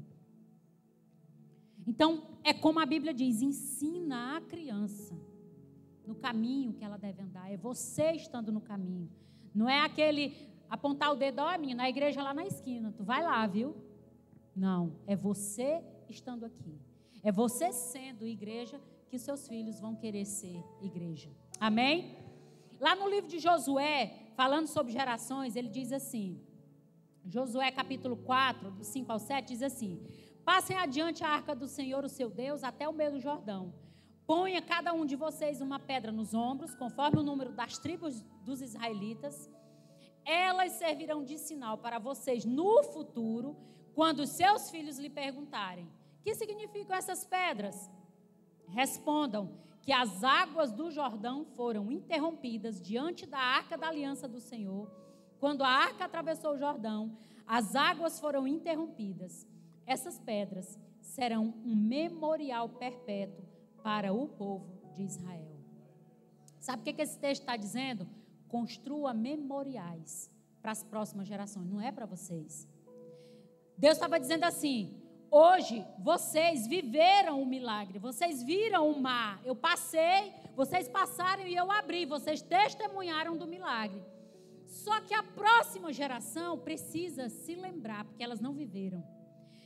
Então, é como a Bíblia diz, ensina a criança no caminho que ela deve andar. É você estando no caminho. Não é aquele apontar o dedo, minha, na igreja lá na esquina, tu vai lá, viu? Não, é você estando aqui. É você sendo igreja que seus filhos vão querer ser igreja. Amém? Lá no livro de Josué, falando sobre gerações, ele diz assim, Josué capítulo 4, do 5 ao 7, diz assim, passem adiante a arca do Senhor, o seu Deus, até o meio do Jordão. Ponha cada um de vocês uma pedra nos ombros, conforme o número das tribos dos israelitas. Elas servirão de sinal para vocês no futuro, quando seus filhos lhe perguntarem, o que significam essas pedras? Respondam que as águas do Jordão foram interrompidas diante da arca da aliança do Senhor. Quando a arca atravessou o Jordão, as águas foram interrompidas. Essas pedras serão um memorial perpétuo para o povo de Israel. Sabe o que esse texto está dizendo? Construa memoriais para as próximas gerações, não é para vocês. Deus estava dizendo assim: hoje vocês viveram o milagre, vocês viram o mar, eu passei, vocês passaram e eu abri, vocês testemunharam do milagre. Só que a próxima geração precisa se lembrar, porque elas não viveram.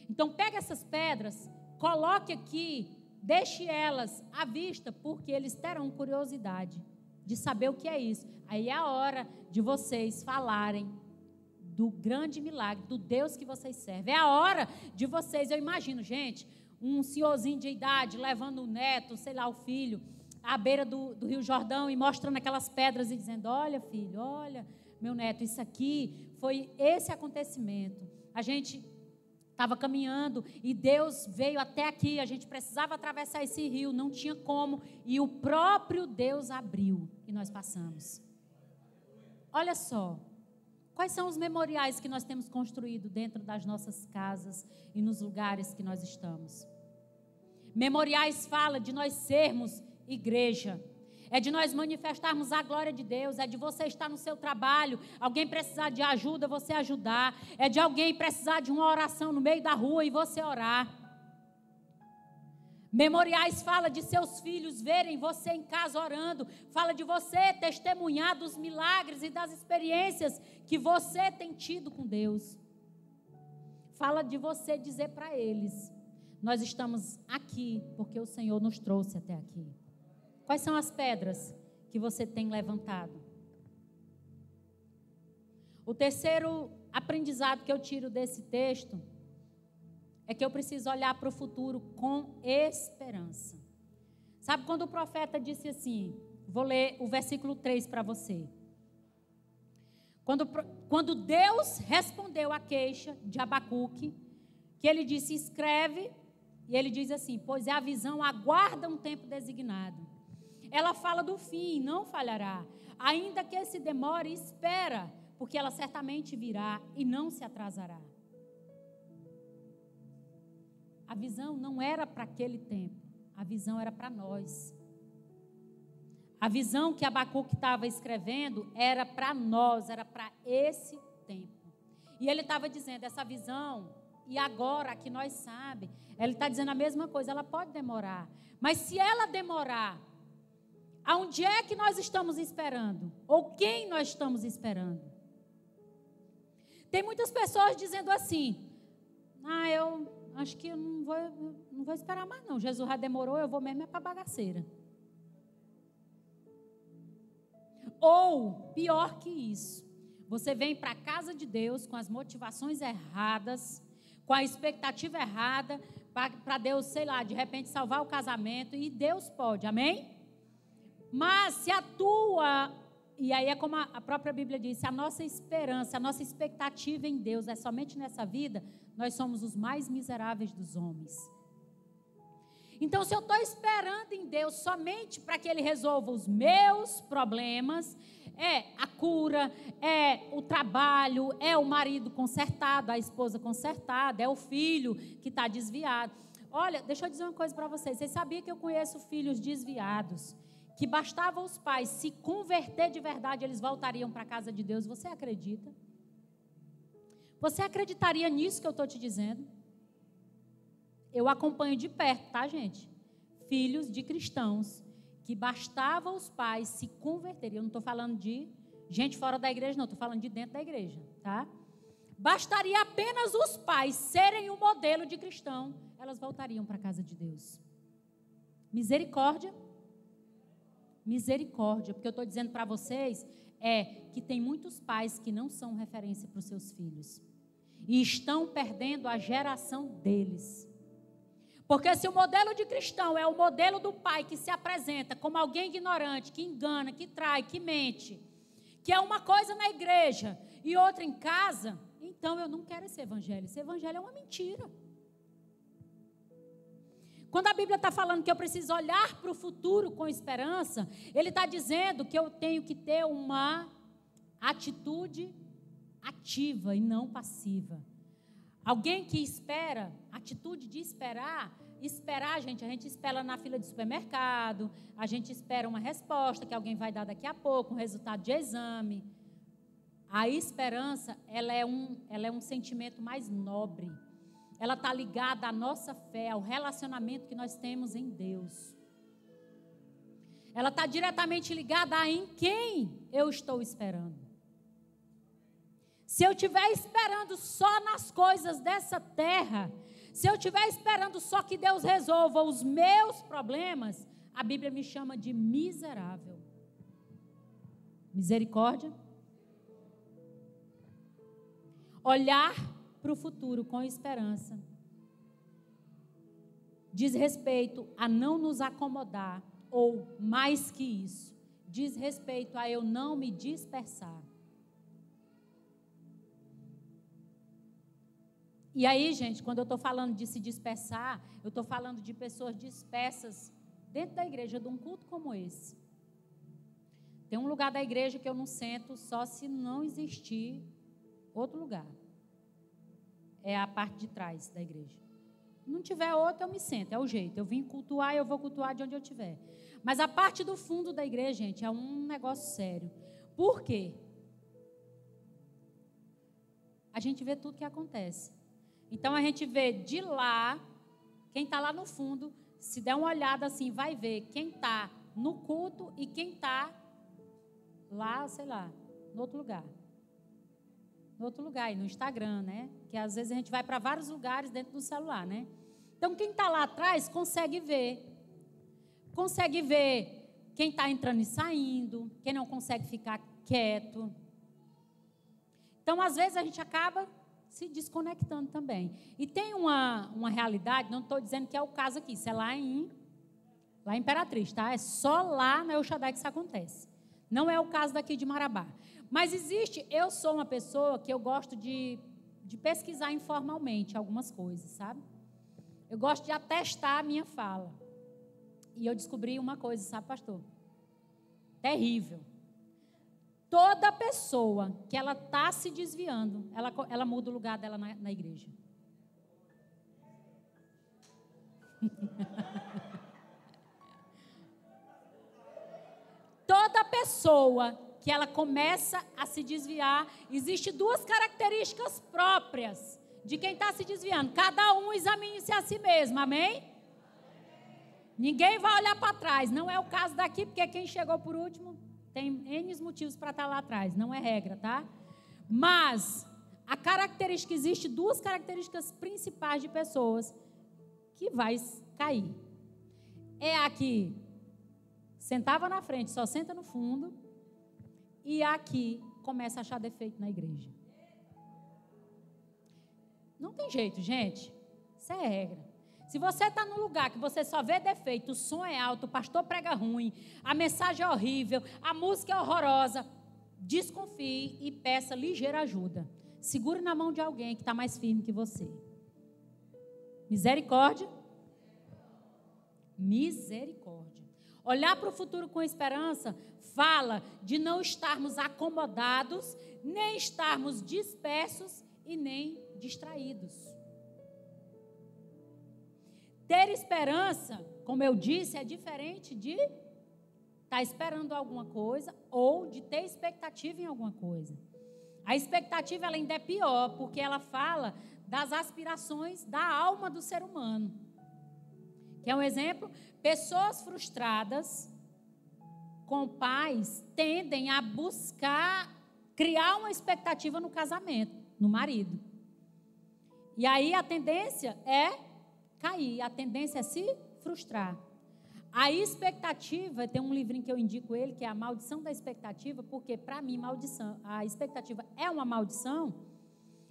Então pega essas pedras, coloque aqui, deixe elas à vista, porque eles terão curiosidade de saber o que é isso. Aí é a hora de vocês falarem do grande milagre, do Deus que vocês servem. É a hora de vocês, eu imagino, gente, um senhorzinho de idade levando o neto, sei lá, o filho, à beira do Rio Jordão e mostrando aquelas pedras e dizendo: olha, filho, olha, meu neto, isso aqui foi esse acontecimento. A gente estava caminhando e Deus veio até aqui, a gente precisava atravessar esse rio, não tinha como, e o próprio Deus abriu e nós passamos. Olha só, quais são os memoriais que nós temos construído dentro das nossas casas e nos lugares que nós estamos? Memoriais fala de nós sermos igreja, é de nós manifestarmos a glória de Deus, é de você estar no seu trabalho, alguém precisar de ajuda, você ajudar, é de alguém precisar de uma oração no meio da rua e você orar. Memoriais fala de seus filhos verem você em casa orando, fala de você testemunhar dos milagres e das experiências que você tem tido com Deus. Fala de você dizer para eles: nós estamos aqui porque o Senhor nos trouxe até aqui. Quais são as pedras que você tem levantado? O terceiro aprendizado que eu tiro desse texto é que eu preciso olhar para o futuro com esperança. Sabe quando o profeta disse assim, vou ler o versículo 3 para você. Quando Deus respondeu à queixa de Abacuque, que ele disse: escreve, e ele diz assim: pois é a visão, aguarda um tempo designado. Ela fala do fim, não falhará. Ainda que esse demore, espera, porque ela certamente virá e não se atrasará. A visão não era para aquele tempo, a visão era para nós. A visão que Abacuque estava escrevendo era para nós, era para esse tempo. E ele estava dizendo, essa visão, e agora que nós sabemos, ele está dizendo a mesma coisa, ela pode demorar. Mas se ela demorar, aonde é que nós estamos esperando? Ou quem nós estamos esperando? Tem muitas pessoas dizendo assim: eu acho que eu não vou esperar mais não. Jesus já demorou, eu vou mesmo para a bagaceira. Ou, pior que isso, você vem para a casa de Deus com as motivações erradas, com a expectativa errada, para Deus, sei lá, de repente salvar o casamento, e Deus pode, amém? Mas se a tua, e aí é como a própria Bíblia diz, se a nossa esperança, a nossa expectativa em Deus é somente nessa vida, nós somos os mais miseráveis dos homens. Então, se eu estou esperando em Deus somente para que Ele resolva os meus problemas, é a cura, é o trabalho, é o marido consertado, a esposa consertada, é o filho que está desviado. Olha, deixa eu dizer uma coisa para vocês. Vocês sabiam que eu conheço filhos desviados, que bastava os pais se converter de verdade, eles voltariam para a casa de Deus? Você acredita? Você acreditaria nisso que eu estou te dizendo? Eu acompanho de perto, tá, gente? Filhos de cristãos que bastava os pais se converterem. Eu não estou falando de gente fora da igreja, não. Estou falando de dentro da igreja, tá? Bastaria apenas os pais serem um modelo de cristão, elas voltariam para a casa de Deus. Misericórdia. Misericórdia. Porque eu estou dizendo para vocês que tem muitos pais que não são referência para os seus filhos. E estão perdendo a geração deles. Porque se o modelo de cristão é o modelo do pai que se apresenta como alguém ignorante, que engana, que trai, que mente, que é uma coisa na igreja e outra em casa, então eu não quero esse evangelho. Esse evangelho é uma mentira. Quando a Bíblia está falando que eu preciso olhar para o futuro com esperança, ele está dizendo que eu tenho que ter uma atitude ativa e não passiva. Alguém que espera, atitude de esperar, gente, a gente espera na fila de supermercado, a gente espera uma resposta que alguém vai dar daqui a pouco, um resultado de exame. A esperança, ela é um sentimento mais nobre. Ela está ligada à nossa fé, ao relacionamento que nós temos em Deus. Ela está diretamente ligada a em quem eu estou esperando. Se eu estiver esperando só nas coisas dessa terra, se eu estiver esperando só que Deus resolva os meus problemas, a Bíblia me chama de miserável. Misericórdia. Olhar para o futuro com esperança diz respeito a não nos acomodar, ou mais que isso, diz respeito a eu não me dispersar. E aí, gente, quando eu estou falando de se dispersar, eu estou falando de pessoas dispersas dentro da igreja, de um culto como esse. Tem um lugar da igreja que eu não sento só se não existir outro lugar. É a parte de trás da igreja. Se não tiver outro, eu me sento, é o jeito. Eu vim cultuar, eu vou cultuar de onde eu estiver. Mas a parte do fundo da igreja, gente, é um negócio sério. Por quê? A gente vê tudo que acontece. Então, a gente vê de lá, quem está lá no fundo, se der uma olhada assim, vai ver quem está no culto e quem está lá, sei lá, no outro lugar. No outro lugar, e no Instagram, né? Que às vezes a gente vai para vários lugares dentro do celular, né? Então, quem está lá atrás consegue ver. Consegue ver quem está entrando e saindo, quem não consegue ficar quieto. Então, às vezes, a gente acaba se desconectando também. E tem uma realidade, não estou dizendo que é o caso aqui, isso é lá em Imperatriz, tá? É só lá na El Shaddai que isso acontece. Não é o caso daqui de Marabá. Mas existe, eu sou uma pessoa que eu gosto de pesquisar informalmente algumas coisas, sabe? Eu gosto de atestar a minha fala. E eu descobri uma coisa, sabe, pastor? Terrível. Toda pessoa que ela está se desviando, ela muda o lugar dela na igreja. Toda pessoa que ela começa a se desviar, existem duas características próprias de quem está se desviando. Cada um examine-se a si mesmo, amém? Ninguém vai olhar para trás. Não é o caso daqui, porque quem chegou por último tem N motivos para estar lá atrás. Não é regra, tá? Mas a característica, existe duas características principais de pessoas que vai cair. É a que sentava na frente, só senta no fundo, e a que começa a achar defeito na igreja. Não tem jeito, gente. Isso é regra. Se você está num lugar que você só vê defeito, o som é alto, o pastor prega ruim, a mensagem é horrível, a música é horrorosa, desconfie e peça ligeira ajuda. Segure na mão de alguém que está mais firme que você. Misericórdia. Misericórdia. Olhar para o futuro com esperança fala de não estarmos acomodados, nem estarmos dispersos e nem distraídos. Ter esperança, como eu disse, é diferente de estar esperando alguma coisa ou de ter expectativa em alguma coisa. A expectativa ela ainda é pior, porque ela fala das aspirações da alma do ser humano. Quer um exemplo? Pessoas frustradas com pais tendem a buscar criar uma expectativa no casamento, no marido. E aí a tendência é cair, a tendência é se frustrar. A expectativa, tem um livrinho que eu indico ele, que é A Maldição da Expectativa, porque para mim a expectativa é uma maldição.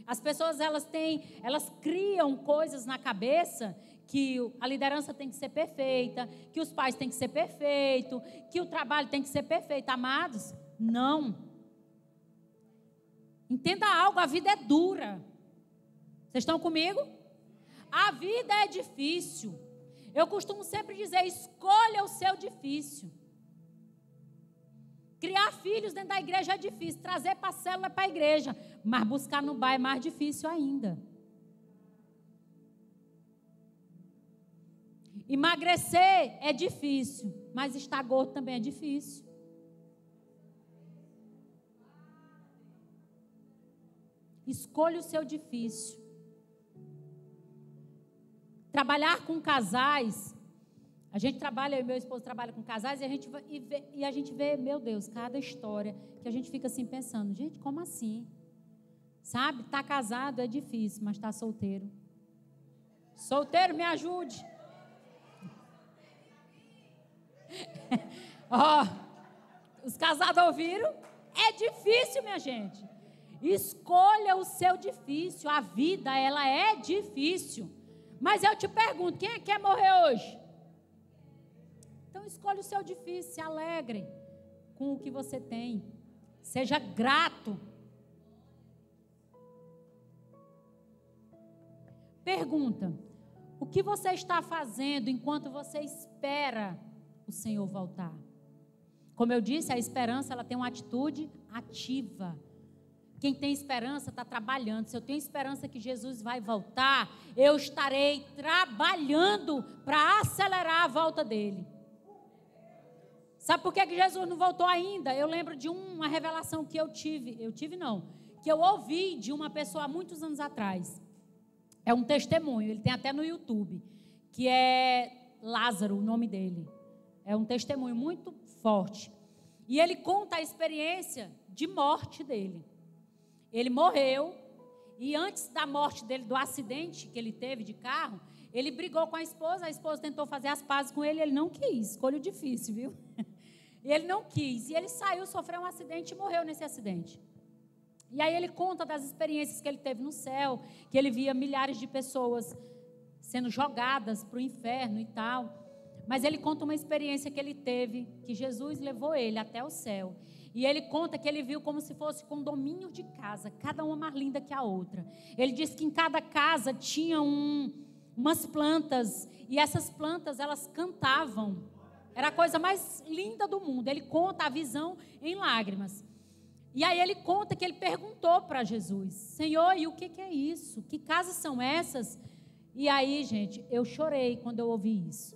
As pessoas elas criam coisas na cabeça que a liderança tem que ser perfeita, que os pais têm que ser perfeitos, que o trabalho tem que ser perfeito. Amados, não. Entenda algo, a vida é dura. Vocês estão comigo? A vida é difícil. Eu costumo sempre dizer, escolha o seu difícil. Criar filhos dentro da igreja é difícil, trazer para a célula é para a igreja, mas buscar no bar é mais difícil ainda. Emagrecer é difícil, mas estar gordo também é difícil. Escolha o seu difícil. Trabalhar com casais, a gente trabalha, eu e meu esposo trabalham com casais e a gente vê, meu Deus, cada história que a gente fica assim pensando, gente, como assim? Sabe, estar casado é difícil, mas estar solteiro. Solteiro, me ajude. Ó, os casados ouviram? É difícil, minha gente. Escolha o seu difícil. A vida, ela é difícil. Mas eu te pergunto, quem é que quer morrer hoje? Então escolha o seu difícil, se alegre com o que você tem. Seja grato. Pergunta: o que você está fazendo enquanto você espera o Senhor voltar? Como eu disse, a esperança, ela tem uma atitude ativa. Quem tem esperança está trabalhando. Se eu tenho esperança que Jesus vai voltar, eu estarei trabalhando para acelerar a volta dele. Sabe por que Jesus não voltou ainda? Eu lembro de uma revelação que que eu ouvi de uma pessoa há muitos anos atrás. É um testemunho, ele tem até no YouTube, que é Lázaro, o nome dele. É um testemunho muito forte. E ele conta a experiência de morte dele. Ele morreu, e antes da morte dele, do acidente que ele teve de carro, ele brigou com a esposa tentou fazer as pazes com ele não quis, escolha difícil, viu? Ele não quis, e ele saiu, sofreu um acidente e morreu nesse acidente. E aí ele conta das experiências que ele teve no céu, que ele via milhares de pessoas sendo jogadas para o inferno e tal. Mas ele conta uma experiência que ele teve, que Jesus levou ele até o céu. E ele conta que ele viu como se fosse condomínio de casa, cada uma mais linda que a outra. Ele disse que em cada casa tinha umas plantas, e essas plantas, elas cantavam. Era a coisa mais linda do mundo. Ele conta a visão em lágrimas. E aí ele conta que ele perguntou para Jesus: Senhor, e o que é isso? Que casas são essas? E aí, gente, eu chorei quando eu ouvi isso.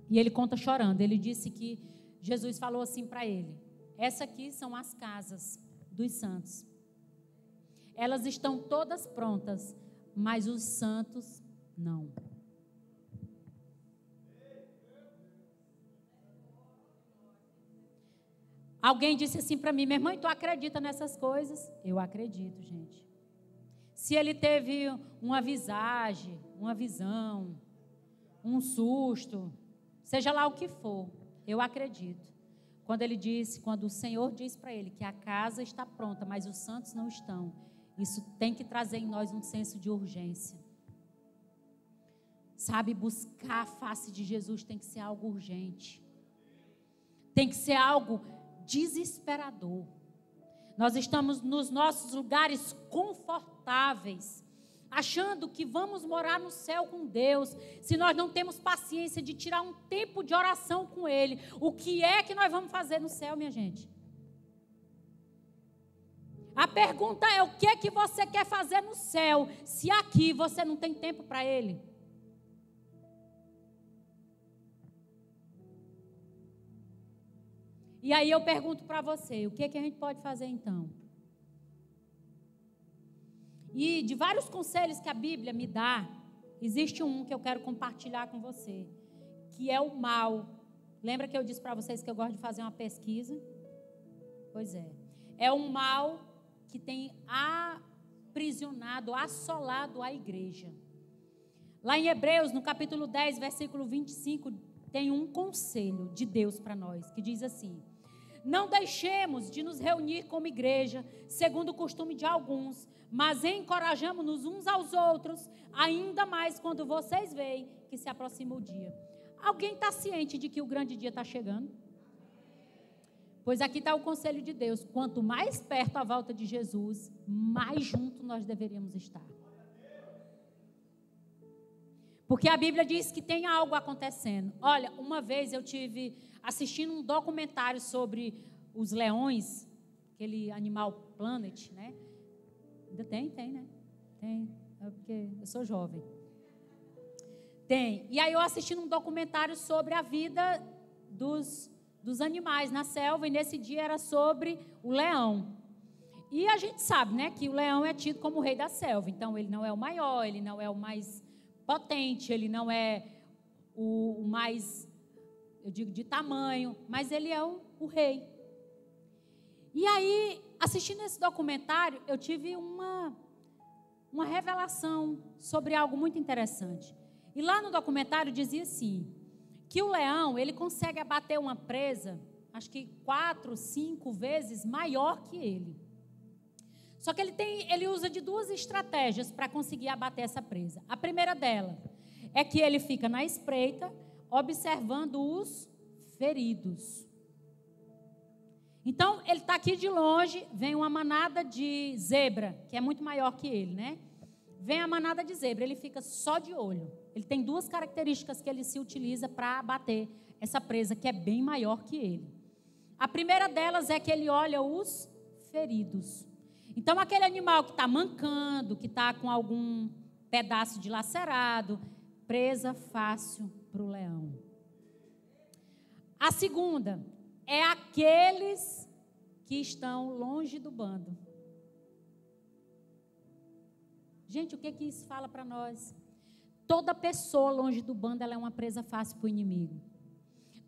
E ele conta chorando. Ele disse que Jesus falou assim para ele: essa aqui são as casas dos santos. Elas estão todas prontas, mas os santos não. Alguém disse assim para mim: minha irmã, tu acredita nessas coisas? Eu acredito, gente. Se ele teve uma visagem, uma visão, um susto, seja lá o que for, eu acredito. Quando o Senhor diz para ele que a casa está pronta, mas os santos não estão, isso tem que trazer em nós um senso de urgência. Sabe, buscar a face de Jesus tem que ser algo urgente. Tem que ser algo desesperador. Nós estamos nos nossos lugares confortáveis, achando que vamos morar no céu com Deus, se nós não temos paciência de tirar um tempo de oração com Ele. O que é que nós vamos fazer no céu, minha gente? A pergunta é: o que é que você quer fazer no céu, se aqui você não tem tempo para Ele? E aí eu pergunto para você: o que é que a gente pode fazer então? E de vários conselhos que a Bíblia me dá, existe um que eu quero compartilhar com você, que é o mal. Lembra que eu disse para vocês que eu gosto de fazer uma pesquisa? Pois é. É um mal que tem aprisionado, assolado a igreja. Lá em Hebreus, no capítulo 10, versículo 25, tem um conselho de Deus para nós, que diz assim: não deixemos de nos reunir como igreja, segundo o costume de alguns, mas encorajamos-nos uns aos outros, ainda mais quando vocês veem que se aproxima o dia. Alguém está ciente de que o grande dia está chegando? Pois aqui está o conselho de Deus: quanto mais perto a volta de Jesus, mais junto nós deveríamos estar. Porque a Bíblia diz que tem algo acontecendo. Olha, uma vez eu tive assistindo um documentário sobre os leões, aquele Animal Planet, né? Ainda tem, né? Tem, é porque eu sou jovem. Tem. E aí eu assisti um documentário sobre a vida dos animais na selva, e nesse dia era sobre o leão. E a gente sabe, né, que o leão é tido como o rei da selva. Então, ele não é o maior, ele não é o mais potente, ele não é o mais, eu digo, de tamanho, mas ele é o rei. E aí, assistindo esse documentário, eu tive uma revelação sobre algo muito interessante. E lá no documentário dizia assim, que o leão, ele consegue abater uma presa, acho que 4, 5 vezes maior que ele. Só que ele usa de 2 estratégias para conseguir abater essa presa. A primeira dela é que ele fica na espreita, observando os feridos. Então, ele está aqui de longe, vem uma manada de zebra, que é muito maior que ele, né? Vem a manada de zebra, ele fica só de olho. Ele tem 2 características que ele se utiliza para abater essa presa, que é bem maior que ele. A primeira delas é que ele olha os feridos. Então, aquele animal que está mancando, que está com algum pedaço dilacerado, presa fácil para o leão. A segunda é aqueles que estão longe do bando. Gente, o que isso fala para nós? Toda pessoa longe do bando, ela é uma presa fácil para o inimigo.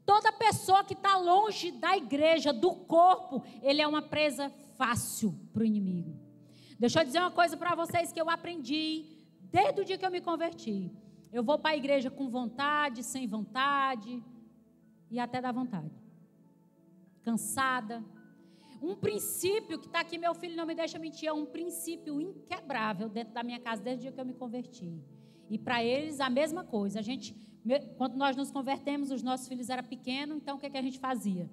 Toda pessoa que está longe da igreja, do corpo, ele é uma presa fácil para o inimigo. Deixa eu dizer uma coisa para vocês que eu aprendi desde o dia que eu me converti. Eu vou para a igreja com vontade, sem vontade e até da vontade. Cansada. Um princípio que está aqui, meu filho não me deixa mentir, é um princípio inquebrável dentro da minha casa desde o dia que eu me converti. E para eles a mesma coisa. Quando nós nos convertemos, os nossos filhos eram pequenos, então o que a gente fazia?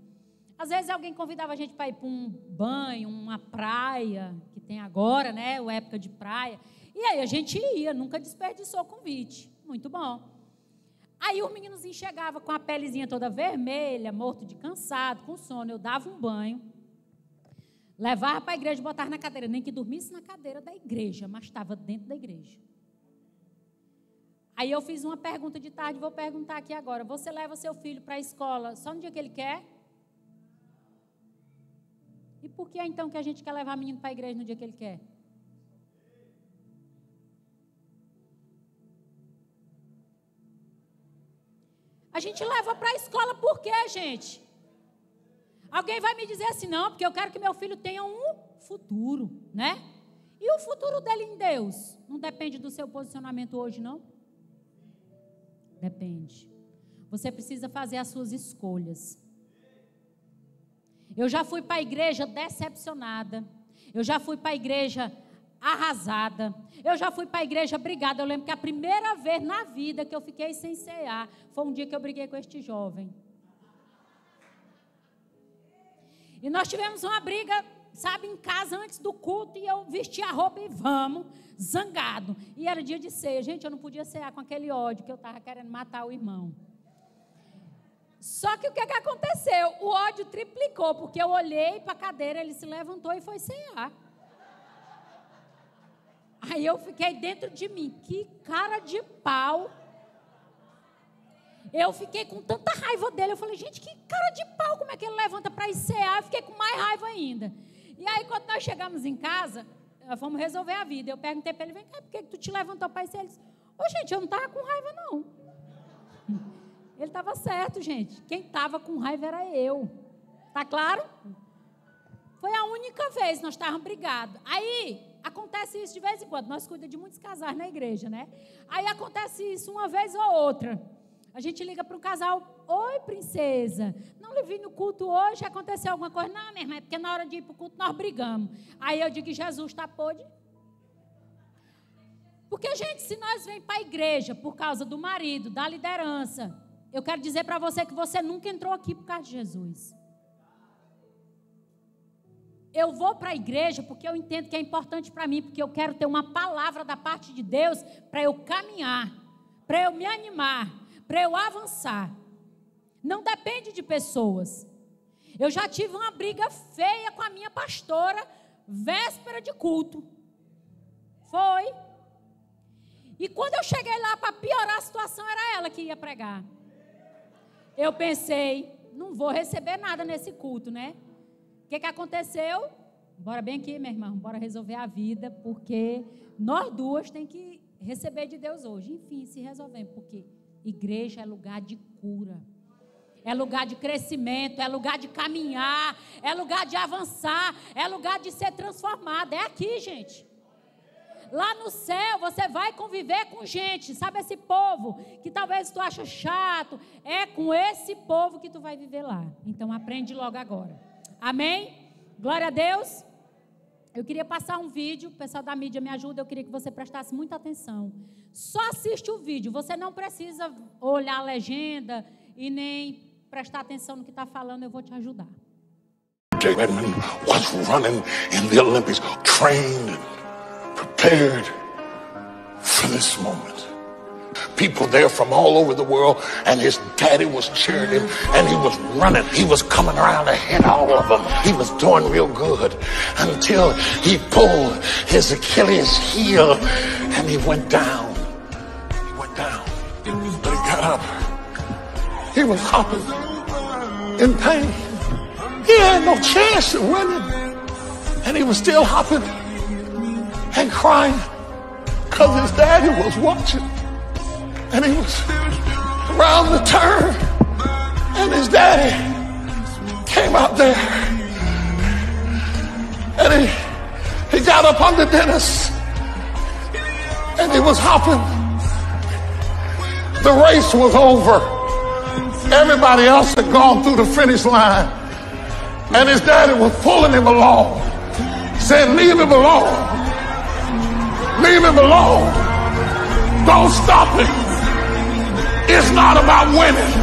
Às vezes alguém convidava a gente para ir para um banho, uma praia, que tem agora, né, a época de praia. E aí a gente ia, nunca desperdiçou o convite. Muito bom. Aí o meninozinho chegava com a pelezinha toda vermelha, morto de cansado, com sono. Eu dava um banho, levava para a igreja e botava na cadeira. Nem que dormisse na cadeira da igreja, mas estava dentro da igreja. Aí eu fiz uma pergunta de tarde, vou perguntar aqui agora. Você leva seu filho para a escola só no dia que ele quer? E por que então que a gente quer levar o menino para a igreja no dia que ele quer? A gente leva para a escola por quê, gente? Alguém vai me dizer assim, não, porque eu quero que meu filho tenha um futuro, né? E o futuro dele em Deus? Não depende do seu posicionamento hoje, não? Depende. Você precisa fazer as suas escolhas. Eu já fui para a igreja decepcionada. Eu já fui para a igreja arrasada. Eu já fui para a igreja brigada. Eu lembro que a primeira vez na vida que eu fiquei sem cear foi um dia que eu briguei com este jovem. E nós tivemos uma briga, sabe, em casa antes do culto, e eu vesti a roupa e vamos, zangado. E era dia de ceia. Gente, eu não podia cear com aquele ódio que eu estava querendo matar o irmão. Só que o que aconteceu? O ódio triplicou, porque eu olhei para a cadeira, ele se levantou e foi cear. Aí eu fiquei dentro de mim, que cara de pau. Eu fiquei com tanta raiva dele, eu falei, gente, que cara de pau, como é que ele levanta para ir cear? Eu fiquei com mais raiva ainda. E aí, quando nós chegamos em casa, fomos resolver a vida. Eu perguntei para ele, vem cá, por que tu te levantou para ir cear? Ele disse, gente, eu não estava com raiva, não. Ele estava certo, gente. Quem estava com raiva era eu. Tá claro? Foi a única vez que nós estávamos brigados. Aí, acontece isso de vez em quando. Nós cuidamos de muitos casais na igreja, né? Aí acontece isso uma vez ou outra. A gente liga para um casal, oi, princesa, não lhe vi no culto hoje, aconteceu alguma coisa? Não, minha irmã, é porque na hora de ir para o culto nós brigamos. Aí eu digo, Jesus está podre. Porque, gente, se nós vem para a igreja por causa do marido, da liderança, eu quero dizer para você que você nunca entrou aqui por causa de Jesus. Eu vou para a igreja porque eu entendo que é importante para mim, porque eu quero ter uma palavra da parte de Deus para eu caminhar, para eu me animar, para eu avançar. Não depende de pessoas. Eu já tive uma briga feia com a minha pastora, véspera de culto. Foi. E quando eu cheguei lá para piorar a situação, era ela que ia pregar. Eu pensei, não vou receber nada nesse culto, né? O que aconteceu? Bora bem aqui, minha irmã, bora resolver a vida, porque nós duas tem que receber de Deus hoje. Enfim, se resolvemos, porque igreja é lugar de cura. É lugar de crescimento, é lugar de caminhar, é lugar de avançar, é lugar de ser transformado. É aqui, gente. Lá no céu você vai conviver com gente, sabe esse povo que talvez tu acha chato? É com esse povo que tu vai viver lá. Então aprende logo agora. Amém? Glória a Deus. Eu queria passar um vídeo, o pessoal da mídia me ajuda, eu queria que você prestasse muita atenção. Só assiste o vídeo, você não precisa olhar a legenda e nem prestar atenção no que está falando, eu vou te ajudar. Jay Redmond was running in the Olympics, trained, prepared for this moment. People there from all over the world, and his daddy was cheering him, and he was running. He was coming around ahead of all of them. He was doing real good until he pulled his Achilles heel, and he went down. He went down, but he got up. He was hopping in pain. He had no chance of winning. And he was still hopping and crying because his daddy was watching. And he was around the turn. And his daddy came out there. And he got up under Dennis. And he was hopping. The race was over. Everybody else had gone through the finish line. And his daddy was pulling him along, saying, leave him alone. Leave him alone. Don't stop him. It's not about winning.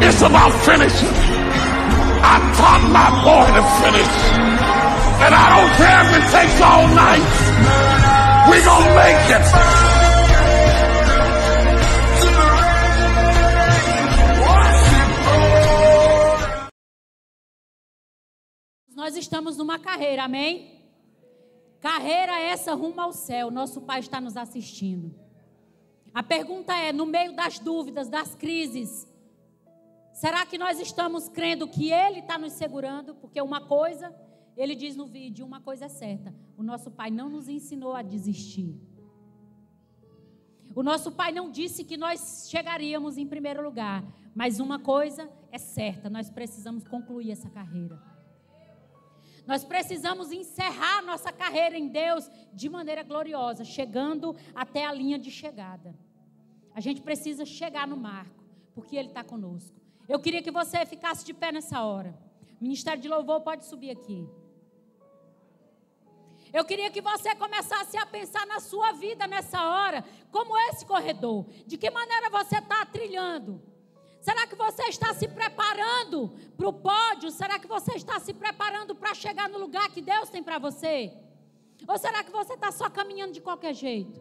It's about finishing. I taught my boy to finish. And I don't care if it takes all night. We're going to make it. Nós estamos numa carreira, amém? Carreira essa rumo ao céu. Nosso Pai está nos assistindo. A pergunta é, no meio das dúvidas, das crises, será que nós estamos crendo que Ele está nos segurando? Porque uma coisa, Ele diz no vídeo, uma coisa é certa. O nosso Pai não nos ensinou a desistir. O nosso Pai não disse que nós chegaríamos em primeiro lugar. Mas uma coisa é certa, nós precisamos concluir essa carreira. Nós precisamos encerrar nossa carreira em Deus de maneira gloriosa, chegando até a linha de chegada. A gente precisa chegar no marco, porque Ele está conosco. Eu queria que você ficasse de pé nessa hora. O Ministério de Louvor pode subir aqui. Eu queria que você começasse a pensar na sua vida nessa hora, como esse corredor. De que maneira você está trilhando? Será que você está se preparando para o pódio? Será que você está se preparando para chegar no lugar que Deus tem para você? Ou será que você está só caminhando de qualquer jeito?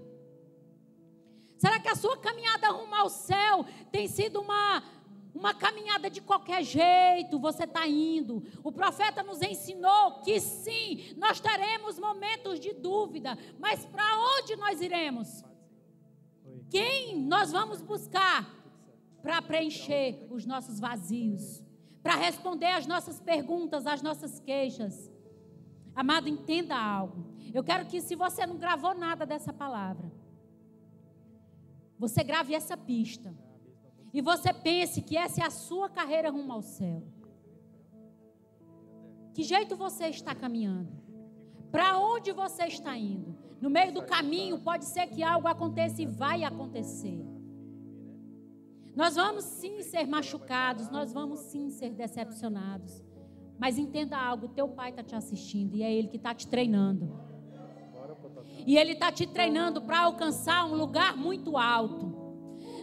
Será que a sua caminhada rumo ao céu tem sido uma caminhada de qualquer jeito? Você está indo. O profeta nos ensinou que sim, nós teremos momentos de dúvida. Mas para onde nós iremos? Quem nós vamos buscar? Para preencher os nossos vazios, para responder às nossas perguntas, às nossas queixas. Amado, entenda algo. Eu quero que, se você não gravou nada dessa palavra, você grave essa pista. E você pense que essa é a sua carreira rumo ao céu. Que jeito você está caminhando? Para onde você está indo? No meio do caminho pode ser que algo aconteça e vai acontecer. Nós vamos sim ser machucados, nós vamos sim ser decepcionados. Mas entenda algo, teu Pai está te assistindo e é Ele que está te treinando. E Ele está te treinando para alcançar um lugar muito alto.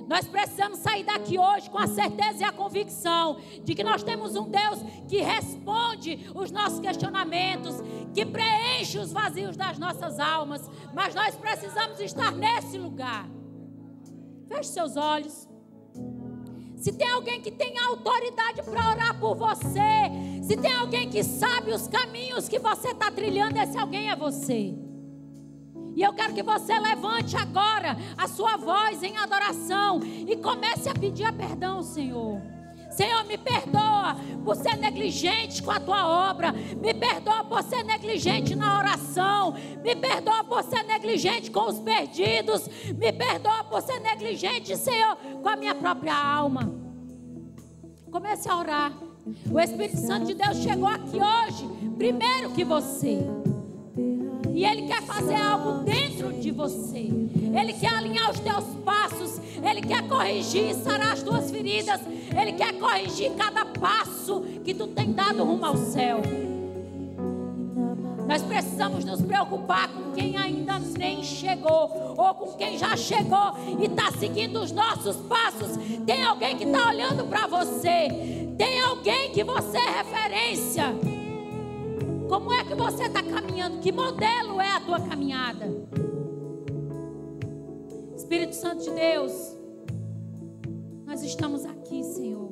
Nós precisamos sair daqui hoje com a certeza e a convicção de que nós temos um Deus que responde os nossos questionamentos, que preenche os vazios das nossas almas. Mas nós precisamos estar nesse lugar. Feche seus olhos. Se tem alguém que tem autoridade para orar por você, se tem alguém que sabe os caminhos que você está trilhando, esse alguém é você. E eu quero que você levante agora a sua voz em adoração e comece a pedir a perdão, Senhor. Senhor, me perdoa por ser negligente com a tua obra. Me perdoa por ser negligente na oração. Me perdoa por ser negligente com os perdidos. Me perdoa por ser negligente, Senhor, com a minha própria alma. Comece a orar. O Espírito Santo de Deus chegou aqui hoje, primeiro que você. E Ele quer fazer algo dentro de você. Ele quer alinhar os teus passos. Ele quer corrigir e sarar as tuas feridas. Ele quer corrigir cada passo que tu tem dado rumo ao céu. Nós precisamos nos preocupar com quem ainda nem chegou, ou com quem já chegou e está seguindo os nossos passos. Tem alguém que está olhando para você. Tem alguém que você é referência. Como é que você está caminhando? Que modelo é a tua caminhada? Espírito Santo de Deus, nós estamos aqui, Senhor.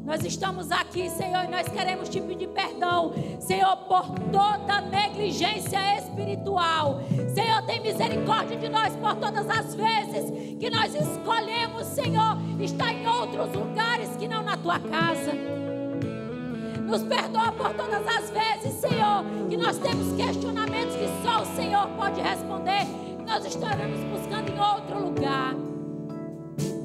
Nós estamos aqui, Senhor, e nós queremos te pedir perdão, Senhor, por toda negligência espiritual. Senhor, tem misericórdia de nós por todas as vezes que nós escolhemos, Senhor, estar em outros lugares que não na tua casa. Nos perdoa por todas as vezes, Senhor, que nós temos questionamentos que só o Senhor pode responder e nós estaremos buscando em outro lugar.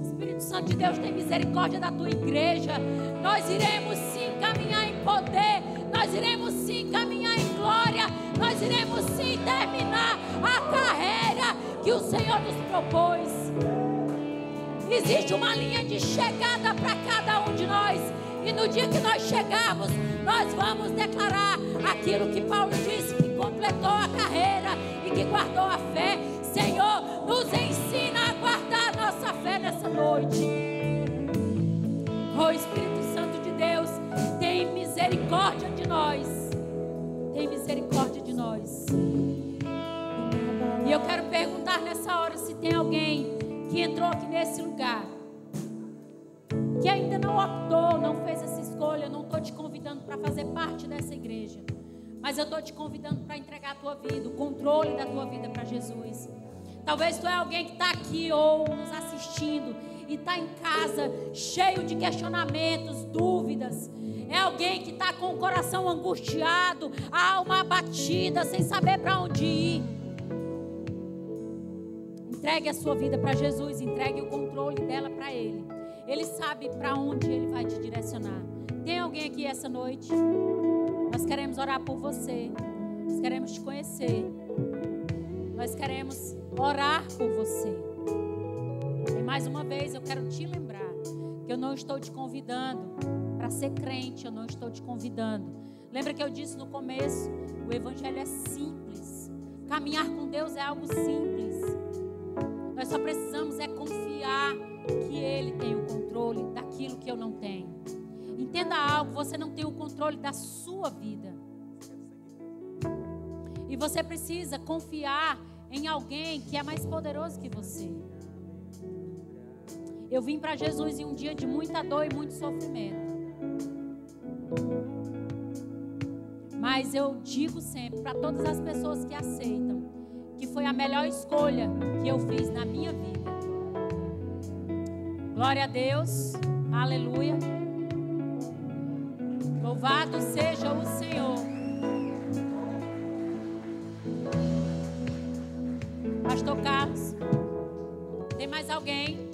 Espírito Santo de Deus, tem misericórdia da tua igreja. Nós iremos sim caminhar em poder, nós iremos sim caminhar em glória, nós iremos sim terminar a carreira que o Senhor nos propôs. Existe uma linha de chegada para cada um de nós. E no dia que nós chegarmos, nós vamos declarar aquilo que Paulo disse, que completou a carreira e que guardou a fé. Senhor, nos ensina a guardar a nossa fé nessa noite. Oh Espírito Santo de Deus, tem misericórdia de nós. Tem misericórdia de nós. E eu quero perguntar nessa hora se tem alguém que entrou aqui nesse lugar, que ainda não optou, não fez essa escolha. Eu não estou te convidando para fazer parte dessa igreja, mas eu estou te convidando para entregar a tua vida, o controle da tua vida para Jesus. Talvez tu é alguém que está aqui ou nos assistindo e está em casa cheio de questionamentos, dúvidas. É alguém que está com o coração angustiado, a alma abatida, sem saber para onde ir. Entregue a sua vida para Jesus, entregue o controle dela para Ele. Ele sabe para onde Ele vai te direcionar. Tem alguém aqui essa noite? Nós queremos orar por você. Nós queremos te conhecer. Nós queremos orar por você. E mais uma vez eu quero te lembrar que eu não estou te convidando para ser crente. Eu não estou te convidando. Lembra que eu disse no começo? O evangelho é simples. Caminhar com Deus é algo simples. Nós só precisamos é confiar que Ele tem o controle daquilo que eu não tenho. Entenda algo, você não tem o controle da sua vida. E você precisa confiar em alguém que é mais poderoso que você. Eu vim para Jesus em um dia de muita dor e muito sofrimento. Mas eu digo sempre para todas as pessoas que aceitam que foi a melhor escolha que eu fiz na minha vida. Glória a Deus, aleluia. Louvado seja o Senhor. Pastor Carlos, tem mais alguém?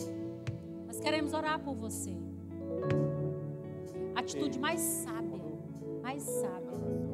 Nós queremos orar por você. Atitude mais sábia, mais sábia.